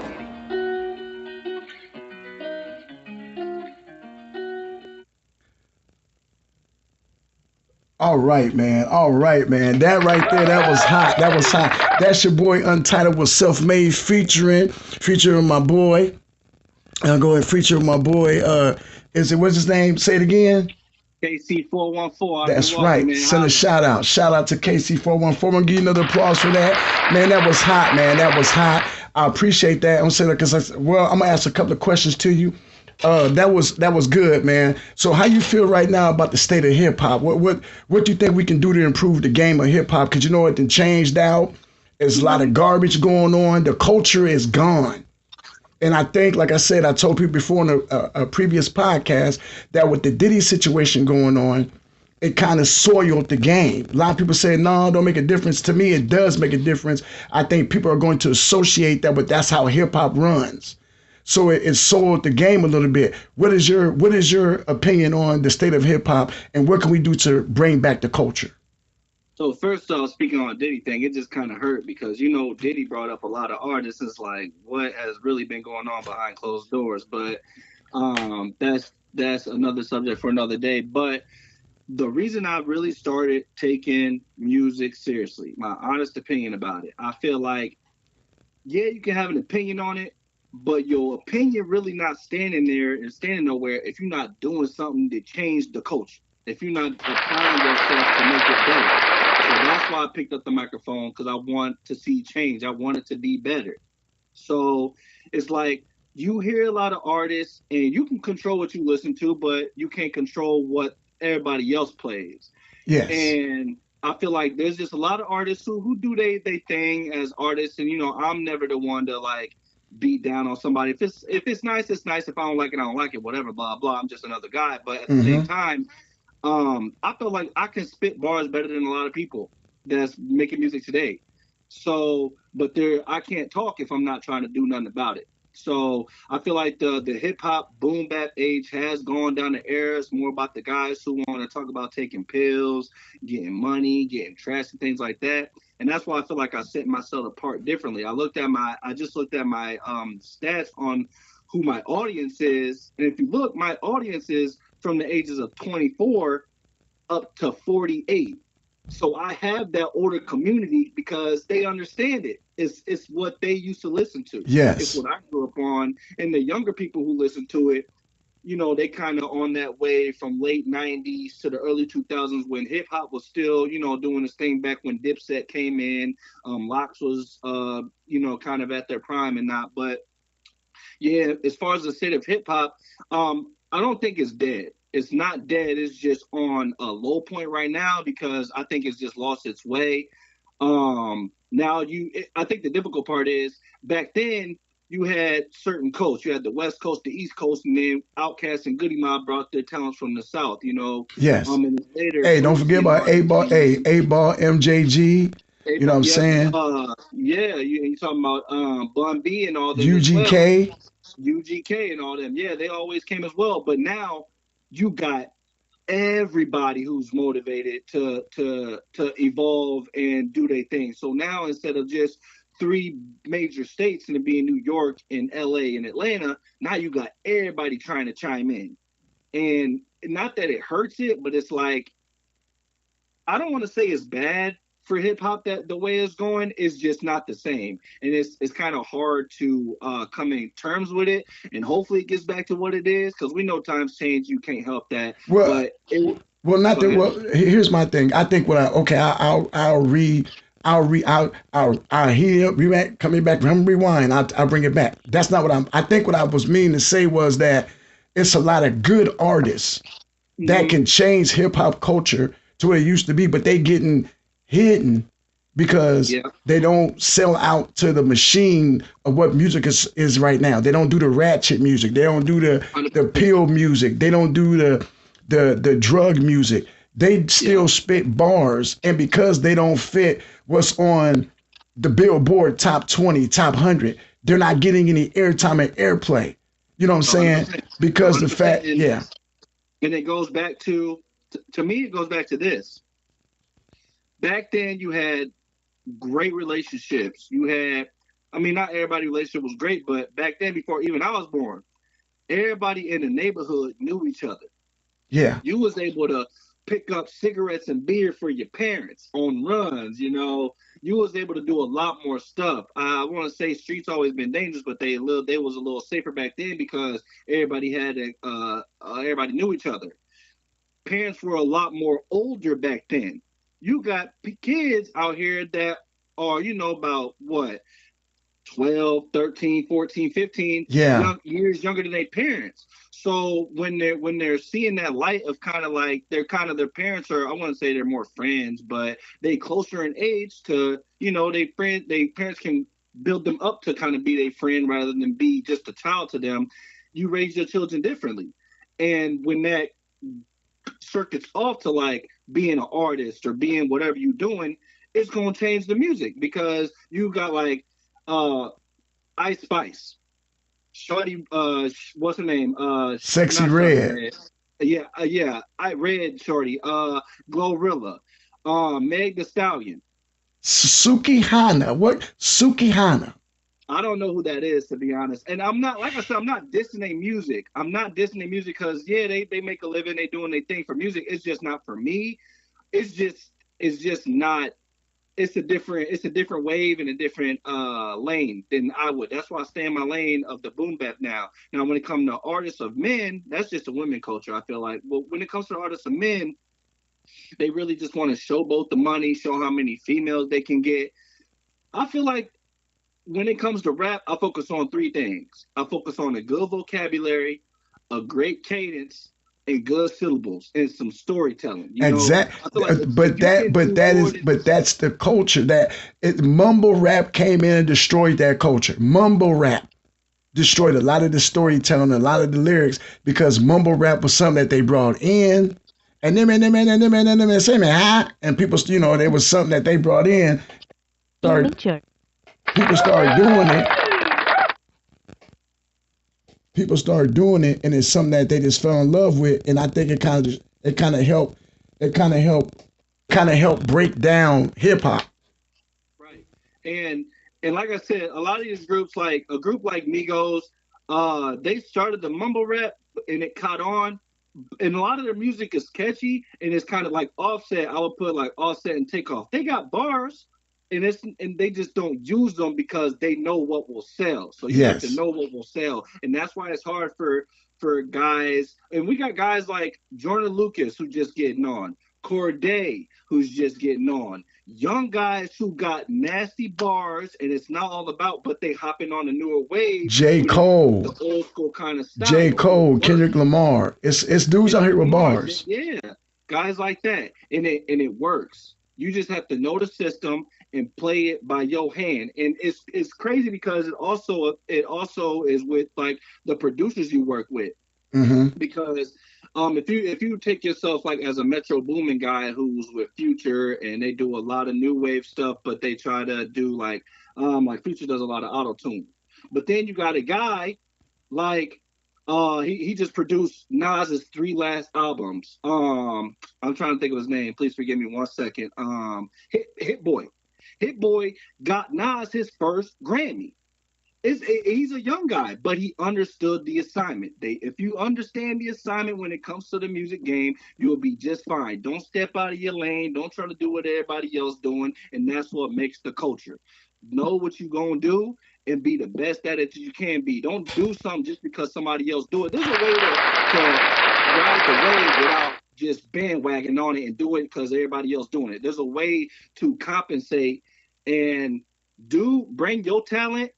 All right, man. All right, man. That right there, that was hot. That was hot. That's your boy Untitled with Self-Made featuring my boy. I'll go and feature my boy. What's his name? Say it again. KC414. That's right. Man. Send a shout out. Shout out to KC414. I'm gonna give you another applause for that. Man, that was hot, man. That was hot. I appreciate that. I'm saying that because I'm gonna ask a couple of questions to you. That was good, man. So how you feel right now about the state of hip hop? What do you think we can do to improve the game of hip hop? Because you know it done changed out. There's a lot of garbage going on. The culture is gone. And I think, like I said, I told people before in a previous podcast that with the Diddy situation going on, it kind of soiled the game. A lot of people say, no, don't make a difference. To me, it does make a difference. I think people are going to associate that, but that's how hip hop runs. So it soiled the game a little bit. What is your opinion on the state of hip hop, and what can we do to bring back the culture? So first off, speaking on Diddy thing, it just kind of hurt because, you know, Diddy brought up a lot of artists. It's like, what has really been going on behind closed doors? But that's another subject for another day. But the reason I really started taking music seriously, my honest opinion about it, I feel like, yeah, you can have an opinion on it, but your opinion really not standing there and standing nowhere if you're not doing something to change the culture, if you're not applying yourself to make it better. So that's why I picked up the microphone, because I want to see change. I want it to be better. So it's like you hear a lot of artists and you can control what you listen to, but you can't control what everybody else plays. Yes. And I feel like there's just a lot of artists who do they thing as artists. And, you know, I'm never the one to like beat down on somebody. If it's nice, it's nice. If I don't like it, I don't like it, whatever, blah, blah. I'm just another guy. But at the same time, I feel like I can spit bars better than a lot of people that's making music today. So, but I can't talk if I'm not trying to do nothing about it. So I feel like the hip hop boom bap age has gone down the era. It's more about the guys who want to talk about taking pills, getting money, getting trash and things like that. and that's why I feel like I set myself apart differently. I just looked at my stats on who my audience is, and if you look, my audience is from the ages of 24 up to 48. So I have that older community because they understand it. It's what they used to listen to. It's Yes. what I grew up on, and the younger people who listen to it, they kind of on that way from late 90s to the early 2000s when hip hop was still, doing this thing back when Dipset came in. Locks was, kind of at their prime and not. But yeah, as far as the state of hip hop, I don't think it's dead. It's not dead. It's just on a low point right now because I think it's just lost its way. I think the difficult part is back then you had certain coasts. You had the West Coast, the East Coast, and then Outkast and Goody Mob brought their talents from the South. Yes. And later, Hey, don't forget about A-Ball, A-Ball, MJG. You know what I'm saying? You talking about Bun B and all them UGK. as well. UGK and all them. Yeah, they always came as well. But now you got everybody who's motivated to evolve and do their thing. So now instead of just three major states and it being New York and LA and Atlanta, now you got everybody trying to chime in. And not that it hurts it, but it's like I don't want to say it's bad for hip hop that the way it's going is just not the same, and it's kind of hard to come in terms with it. And hopefully it gets back to what it is because we know times change. You can't help that. Well, here's my thing. I think I'll hear coming back. Rewind. I'll bring it back. That's not what I think what I was meaning to say was that it's a lot of good artists that can change hip hop culture to what it used to be, but they getting hidden because they don't sell out to the machine of what music is right now. They don't do the ratchet music. They don't do the pill music. They don't do the drug music. They still spit bars, and because they don't fit what's on the Billboard top 20, top 100, they're not getting any airtime and airplay. You know what I'm saying? Because the fact, and it goes back to me, it goes back to this. Back then, you had great relationships. Not everybody's relationship was great, but back then, before even I was born, everybody in the neighborhood knew each other. Yeah. You was able to pick up cigarettes and beer for your parents on runs. You was able to do a lot more stuff. I want to say streets always been dangerous, but they was a little safer back then because everybody everybody knew each other. Parents were a lot more older back then. You got kids out here that are, about what, 12, 13, 14, 15 years younger than their parents. So when they're seeing that light of kind of like their parents are, I wouldn't say they're more friends, but they closer in age to, they parents can build them up to kind of be their friend rather than be just a child to them. You raise your children differently. And when that circuits off to like being an artist or being whatever you're doing, it's going to change the music because you got like Ice Spice, Shorty, what's her name? Sexy Red. I Red Shorty, Glorilla, Meg the Stallion. Sukihana. What? Sukihana. I don't know who that is, to be honest. And I'm not, like I said, I'm not dissing their music. I'm not dissing their music because, they make a living. They doing their thing for music. It's just not for me. It's just not. It's a different wave and a different lane than I would. That's why I stay in my lane of the boom bap now. Now, when it comes to artists of men, that's just a women culture, I feel like. But when it comes to artists of men, they really just want to show both the money, show how many females they can get. I feel like when it comes to rap, I focus on three things. I focus on a good vocabulary, a great cadence, and good syllables and some storytelling. Exactly. But that's the culture mumble rap came in and destroyed that culture. Mumble rap destroyed a lot of the storytelling, a lot of the lyrics because mumble rap was something that they brought in. And then people, there was something that they brought in. People started doing it. People started doing it, and it's something that they just fell in love with. And I think it kind of helped break down hip hop. And like I said, a lot of these groups, like a group like Migos, they started the mumble rap and it caught on. And a lot of their music is catchy and it's kind of like Offset. I would put like Offset and Takeoff. They got bars, and they just don't use them because they know what will sell. So you have to Yes. know what will sell, and that's why it's hard for guys. And we got guys like Jordan Lucas who just getting on, Corday who's just getting on, young guys who got nasty bars, and it's not all about, but they hopping on a newer wave J. with the Cole, old school kind of J. style, and it Cole, works. Kendrick Lamar. It's dudes out here Kendrick with Lamar, bars. yeah, guys like that, and it works. You just have to know the system and play it by your hand, and it's crazy because it also is with like the producers you work with, Hmm. because if you take yourself like as a Metro Boomin guy who's with Future and they do a lot of new wave stuff, but they try to do like Future does a lot of auto tune, but then you got a guy like he just produced Nas's three last albums. I'm trying to think of his name. Please forgive me 1 second. Hit Boy. Hit Boy got Nas his first Grammy. He's a young guy, but he understood the assignment. If you understand the assignment when it comes to the music game, you'll be just fine. Don't step out of your lane. Don't try to do what everybody else doing, and that's what makes the culture. Know what you're gonna do and be the best at it you can be. Don't do something just because somebody else do it. There's a way to ride the wave without just bandwagon on it and do it because everybody else doing it. There's a way to compensate and do bring your talent.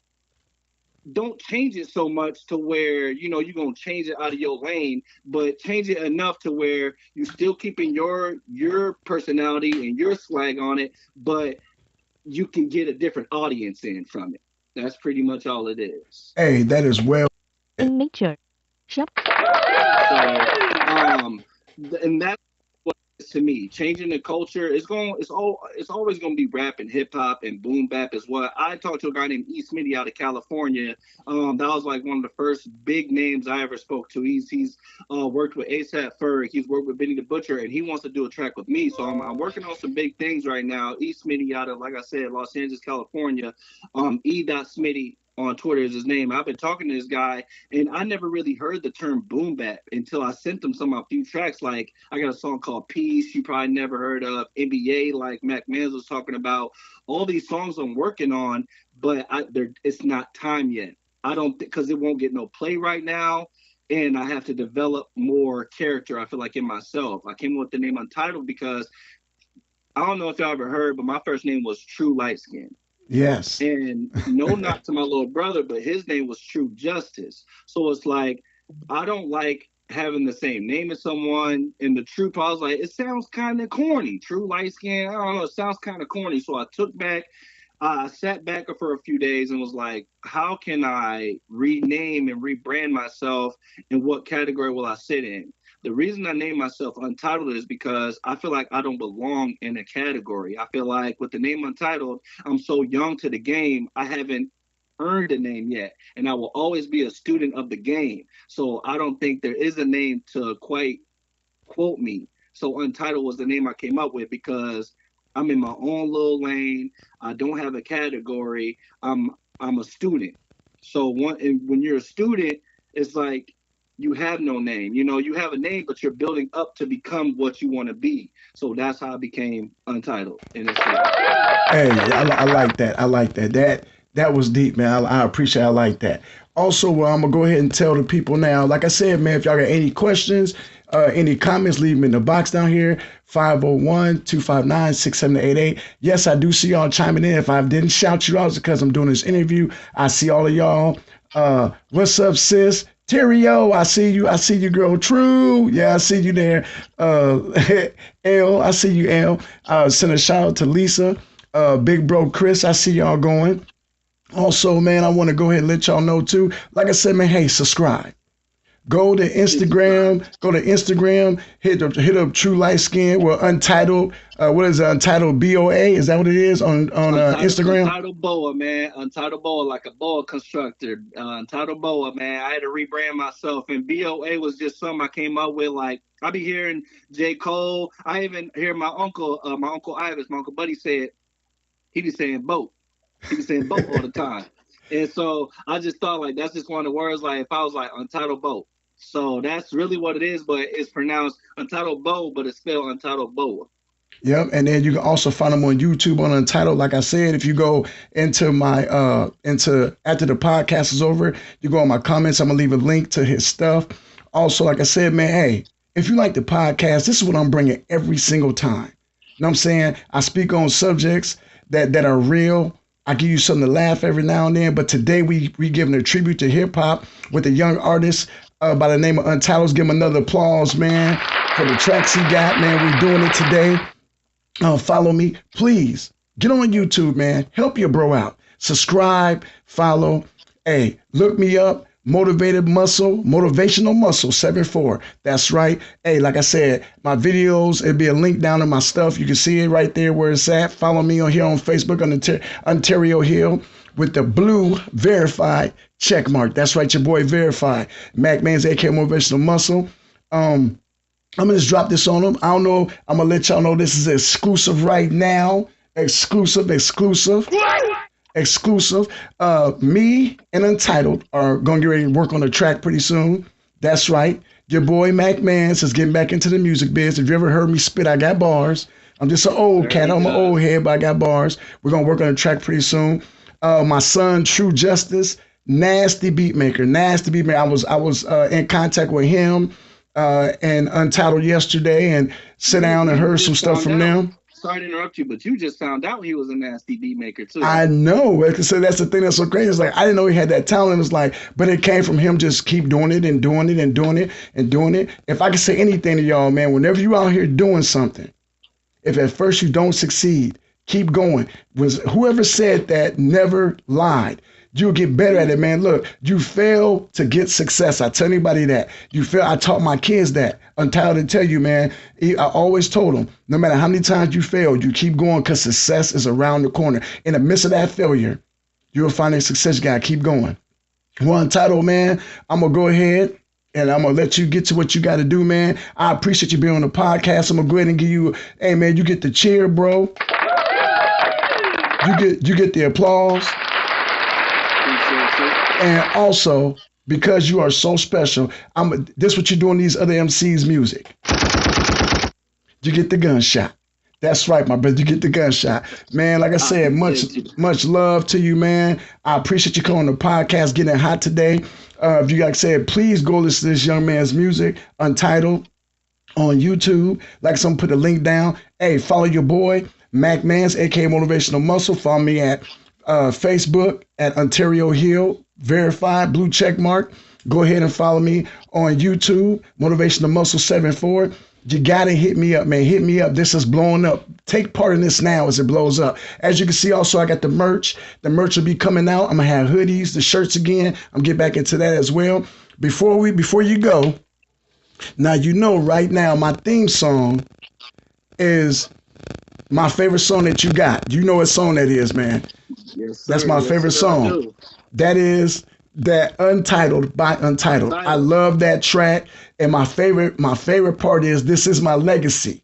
Don't change it so much to where you're gonna change it out of your lane, but change it enough to where you still keeping your personality and your swag on it, but you can get a different audience in from it. That's pretty much all it is. Hey, that is well. In nature. Shop. So, and that's what it is to me. Changing the culture it's always going to be rap and hip hop and boom bap as well. I talked to a guy named E. Smitty out of California. That was like one of the first big names I ever spoke to. He's worked with ASAP Ferg. He's worked with Benny the Butcher, and he wants to do a track with me. So I'm working on some big things right now. E. Smitty out of, like I said, Los Angeles, California. E. Smitty on Twitter is his name. I've been talking to this guy, and I never really heard the term boom bap until I sent him some of a few tracks. Like I got a song called Peace, you probably never heard of. NBA, like Mac Mans was talking about. All these songs I'm working on, but it's not time yet. I don't because it won't get no play right now. And I have to develop more character, I feel like, in myself. I came up with the name Untitled because I don't know if y'all ever heard, but my first name was True Light Skin. Yes. And no knock to my little brother, but his name was True Justice. So it's like, I don't like having the same name as someone. And the truth, I was like, it sounds kind of corny. True Light Skin, I don't know, it sounds kind of corny. So I sat back for a few days and was like, how can I rename and rebrand myself, and what category will I sit in? The reason I named myself Untitled is because I feel like I don't belong in a category. I feel like with the name Untitled, I'm so young to the game, I haven't earned a name yet. And I will always be a student of the game. So I don't think there is a name to quite quote me. So Untitled was the name I came up with because I'm in my own little lane. I don't have a category. I'm a student. So when you're a student, it's like you have no name. You have a name, but you're building up to become what you want to be. So that's how I became Untitled. And it's like, Hey, I like that. I like that. That was deep, man. I appreciate. I like that. Also, well, I'm gonna go ahead and tell the people now. Like I said, man, if y'all got any questions, any comments, leave them in the box down here. 501-259-6788. Yes, I do see y'all chiming in. If I didn't shout you out, it's because I'm doing this interview. I see all of y'all. What's up, sis? Terrio, I see you. I see you, girl. True. Yeah, I see you there. L, I see you, L. Send a shout out to Lisa. Big bro Chris, I see y'all going. Also, man, I want to go ahead and let y'all know too. Like I said, man, hey, subscribe. Go to Instagram. Hit up True Light Skin. Well, Untitled. What is it? Untitled BOA? Is that what it is on Instagram? Untitled Boa, man. Untitled Boa, like a boa constructor. Untitled Boa, man. I had to rebrand myself, and BOA was just something I came up with. Like I be hearing J. Cole. I even hear my uncle Ivis, my uncle Buddy said he be saying boat. He was saying boat all the time. And so I just thought like that's just one of the words like if I was like Untitled Boat. So that's really what it is, but it's pronounced Untitled Bow, but it's spelled Untitled Boa. Yep, and then you can also find him on YouTube on Untitled. Like I said, if you go into my into after the podcast is over, you go on my comments. I'm gonna leave a link to his stuff. Also, like I said, man, hey, if you like the podcast, this is what I'm bringing every single time. You know what I'm saying? I speak on subjects that are real. I give you something to laugh every now and then. But today we giving a tribute to hip hop with a young artist by the name of Untitled. Give him another applause, man, for the tracks he got, man. We're doing it today. Follow me, please. Get on YouTube, man. Help your bro out. Subscribe, follow. Hey, look me up. Motivational Muscle 74. That's right. Hey, like I said, my videos, it'll be a link down in my stuff. You can see it right there where it's at. Follow me on here on Facebook on Ontario Hill with the blue verified check mark. That's right, your boy verified. Mac Man's AK Motivational Muscle. I'm gonna just drop this on them. I don't know. I'm gonna let y'all know this is exclusive right now. Exclusive. Me and Untitled are gonna get ready to work on a track pretty soon. That's right. Your boy Mac Mans is getting back into the music biz. If you ever heard me spit, I got bars. I'm just an old cat. I'm an old head, but I got bars. We're gonna work on a track pretty soon. My son, True Justice, nasty beat maker. I was in contact with him and Untitled yesterday and sit down and heard some stuff from them. Sorry to interrupt you, but you just found out he was a nasty beat maker too. I know. So that's the thing that's so crazy. It's like I didn't know he had that talent. It's like, but it came from him just keep doing it and doing it and doing it and doing it. If I could say anything to y'all, man, whenever you out here doing something, if at first you don't succeed, keep going. Whoever said that never lied. You'll get better at it, man. Look, you fail to get success. I tell anybody that. You fail. I taught my kids that. Untitled to tell you, man. I always told them, no matter how many times you fail, you keep going because success is around the corner. In the midst of that failure, you'll find a success. You gotta keep going. Well, Untitled, man, I'm gonna go ahead and I'm gonna let you get to what you gotta do, man. I appreciate you being on the podcast. I'm gonna go ahead and give you, hey man, you get the cheer, bro. You get the applause. And also, because you are so special, this what you do in these other MCs' music. You get the gunshot. That's right, my brother. You get the gunshot. Man, like I said, much love to you, man. I appreciate you coming on the podcast, getting it hot today. If you like I said, please go listen to this young man's music, Untitled, on YouTube. Like some put a link down. Hey, follow your boy, Mac Mans, aka Motivational Muscle. Follow me at Facebook at Ontario Hill, verified, blue check mark. Go ahead and follow me on YouTube, Motivational Muscle 74. You gotta hit me up, man. Hit me up. This is blowing up. Take part in this now as it blows up. As you can see, also I got the merch. The merch will be coming out. I'm gonna have hoodies, the shirts again. I'm gonna get back into that as well. Before you go, now you know right now my theme song is my favorite song that you got. You know what song that is, man. Yes, sir. That's my favorite song. That is that Untitled by Untitled. I love that track. And my favorite part is This Is My Legacy.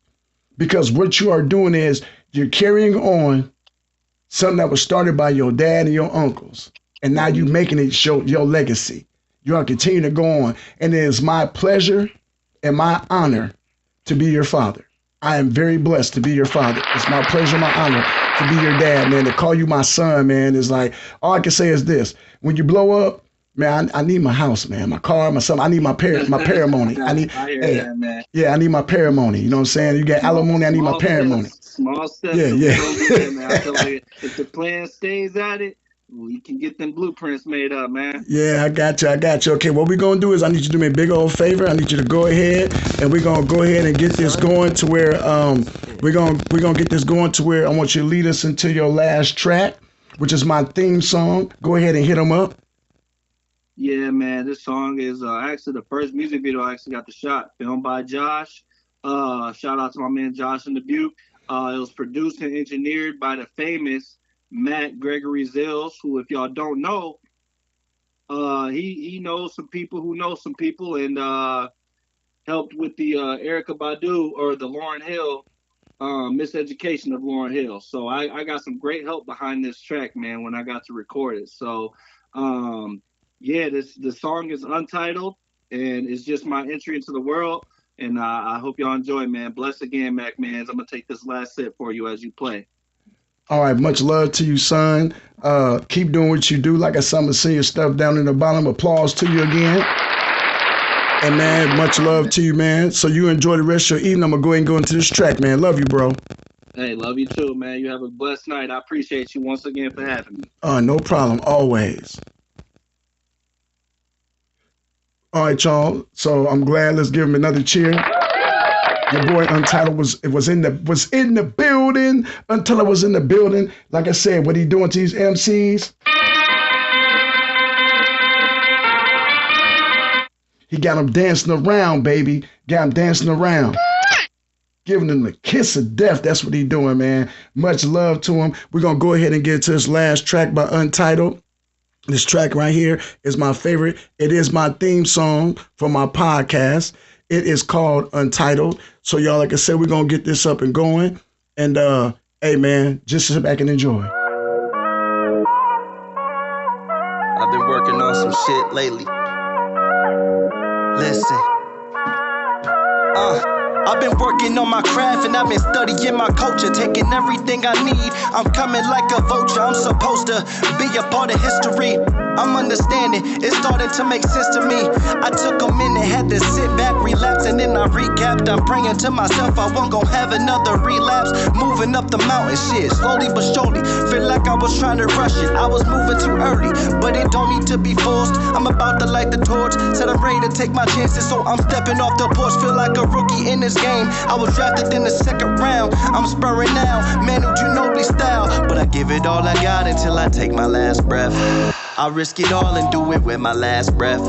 Because what you are doing is you're carrying on something that was started by your dad and your uncles. And now you're making it show your legacy. You are continuing to go on. And it is my pleasure and my honor to be your father. I am very blessed to be your father. It's my pleasure, my honor to be your dad, man. To call you my son, man, is like, all I can say is this. When you blow up, man, I need my house, man, my car, my son. I need my parimony. I need that, man. Yeah, I need my parimony. You know what I'm saying? You get alimony, I need my parimony. Small steps. Yeah. Man. I tell you, if the plan stays at it, we can get them blueprints made up, man. Yeah, I got you. Okay, what we're going to do is I need you to do me a big old favor. I need you to go ahead and we're going to go ahead and get this going to where we're going to get this going to where I want you to lead us into your last track, which is my theme song. Go ahead and hit them up. Yeah, man, this song is actually the first music video I actually got the shot, filmed by Josh. Shout out to my man Josh in the Butte. It was produced and engineered by the famous Matt Gregory Zills, who, if y'all don't know, he knows some people who know some people and helped with the Erykah Badu or the Lauryn Hill Miseducation of Lauryn Hill. So I got some great help behind this track, man, when I got to record it. So yeah, the song is Untitled, and it's just my entry into the world. And I hope y'all enjoy, man. Bless again, Mac Mans. I'm gonna take this last sip for you as you play. All right, much love to you, son. Keep doing what you do. Like I said, I'm gonna see your stuff down in the bottom. Applause to you again. And man, much love to you, man. So you enjoy the rest of your evening. I'm gonna go ahead and go into this track, man. Love you, bro. Hey, love you too, man. You have a blessed night. I appreciate you once again for having me. No problem, always. All right, y'all. So I'm glad. Let's give him another cheer. Your boy Untitled was in the building. Untitled was in the building. Like I said, what he doing to these MCs? He got them dancing around, baby. Got them dancing around. Giving them the kiss of death. That's what he doing, man. Much love to him. We're going to go ahead and get to this last track by Untitled. This track right here is my favorite. It is my theme song for my podcast. It is called Untitled. So y'all, like I said, we're going to get this up and going. And hey, man, just sit back and enjoy. I've been working on some shit lately. Listen. I've been working on my craft and I've been studying my culture, taking everything I need. I'm coming like a vulture. I'm supposed to be a part of history. I'm understanding, it's starting to make sense to me. I took a minute, had to sit back, relapse, and then I recapped. I'm praying to myself I won't gon' have another relapse. Moving up the mountain, shit, slowly but surely. Feel like I was trying to rush it, I was moving too early, but it don't need to be forced. I'm about to light the torch, said I'm ready to take my chances, so I'm stepping off the porch. Feel like a rookie in this game. I was drafted in the second round, I'm spurring now, Manu Ginobili style. But I give it all I got until I take my last breath. I risk it all and do it with my last breath.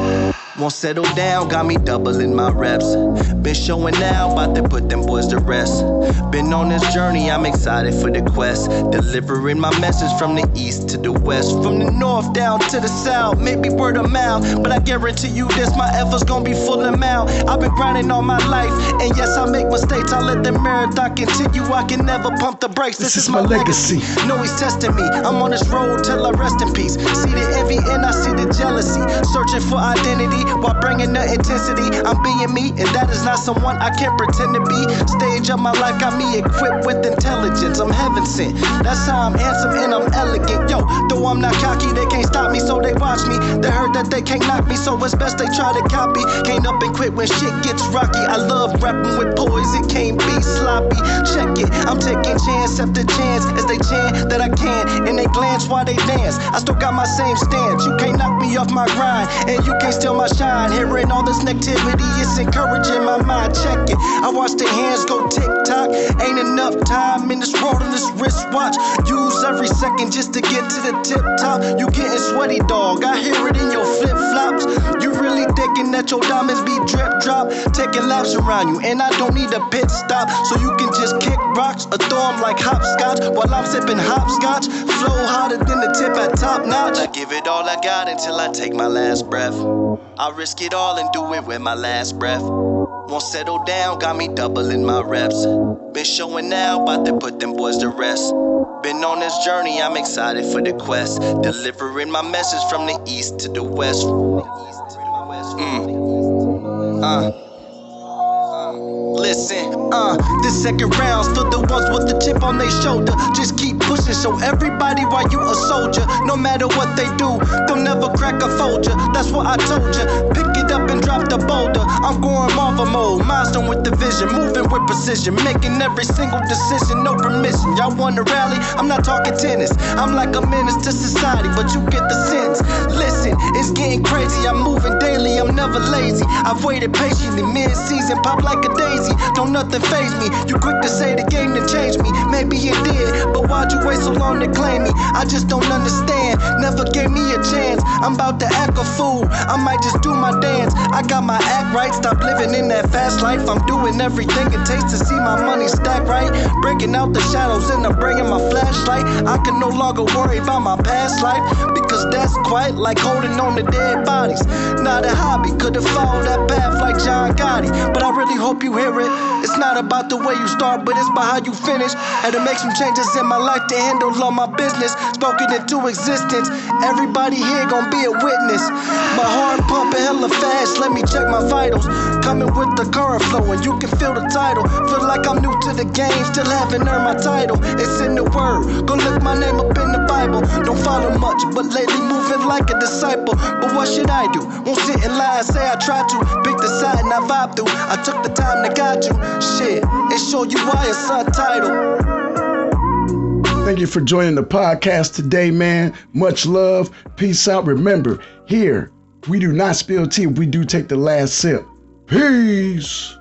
Won't settle down, got me doubling my reps. Been showing now, about to put them boys to rest. Been on this journey, I'm excited for the quest. Delivering my message from the east to the west. From the north down to the south, maybe word of mouth. But I guarantee you this, my efforts gon' be full amount. I've been grinding all my life, and yes, I make mistakes. I let the marathon continue, I can never pump the brakes. This is my legacy. No, he's testing me, I'm on this road till I rest in peace. See the envy and I see the jealousy. Searching for identity while bringing the intensity. I'm being me, and that is not someone I can't pretend to be. Stage of my life got me equipped with intelligence. I'm heaven sent, that's how I'm handsome and I'm elegant. Yo, though I'm not cocky, they can't stop me, so they watch me. They heard that they can't knock me, so it's best they try to copy. Can't up and quit when shit gets rocky. I love rapping with poise, it can't be sloppy. Check it, I'm taking chance after chance as they chant that I can, and they glance while they dance. I still got my same stance. You can't knock me off my grind, and you can't steal my shine. Hearing all this negativity, it's encouraging my mind. Check it, I watch the hands go tick-tock. Ain't enough time in this world on this wristwatch. Use every second just to get to the tip-top. You getting sweaty, dog, I hear it in your flip-flops. You really thinking that your diamonds be drip-drop? Taking laps around you, and I don't need a pit stop. So you can just kick rocks or throw them like hopscotch while I'm sipping hopscotch. Flow harder than the tip at top notch. I give it all I got until I take my last breath. I risk it all and do it with my last breath. Won't settle down, got me doubling my reps. Been showing now, about to put them boys to rest. Been on this journey, I'm excited for the quest. Delivering my message from the east to the west. Listen, this second round's for the ones with the chip on their shoulder. Just keep pushing, show everybody why you a soldier. No matter what they do, they'll never crack a folder. That's what I told you. Pick it up and drop the boulder. I'm going Marvel mode, milestone with the vision, moving with precision, making every single decision, no permission. Y'all wanna rally? I'm not talking tennis. I'm like a menace to society, but you get the sense. Listen, it's getting crazy. I'm moving daily, I'm never lazy. I've waited patiently, mid-season, pop like a daisy. Don't nothing faze me. You quick to say the game done changed me. Maybe it did, but why'd you wait so long to claim me? I just don't understand. Never gave me a chance. I'm about to act a fool. I might just do my dance. I got my act right. Stop living in that fast life. I'm doing everything it takes to see my money stack right. Breaking out the shadows and I'm bringing my flashlight. I can no longer worry about my past life, because that's quite like holding on to dead bodies. Not a hobby. Could've followed that path like John Gotti, but I really hope you hear it. It's It's not about the way you start, but it's about how you finish. Had to make some changes in my life to handle all my business. Spoken into existence. Everybody here gon' be a witness. My heart pumping hella fast, let me check my vitals. Coming with the current flow, and you can feel the title. Feel like I'm new to the game, still haven't earned my title. It's in the word, go look my name up in the Bible. Don't follow much, but lately moving like a disciple. But what should I do? Won't sit in line, say I tried to. Pick the side and I vibe through. I took the time to guide you. Shit, it show you why it's untitled. Thank you for joining the podcast today, man. Much love. Peace out. Remember, here, we do not spill tea. We do take the last sip. Peace.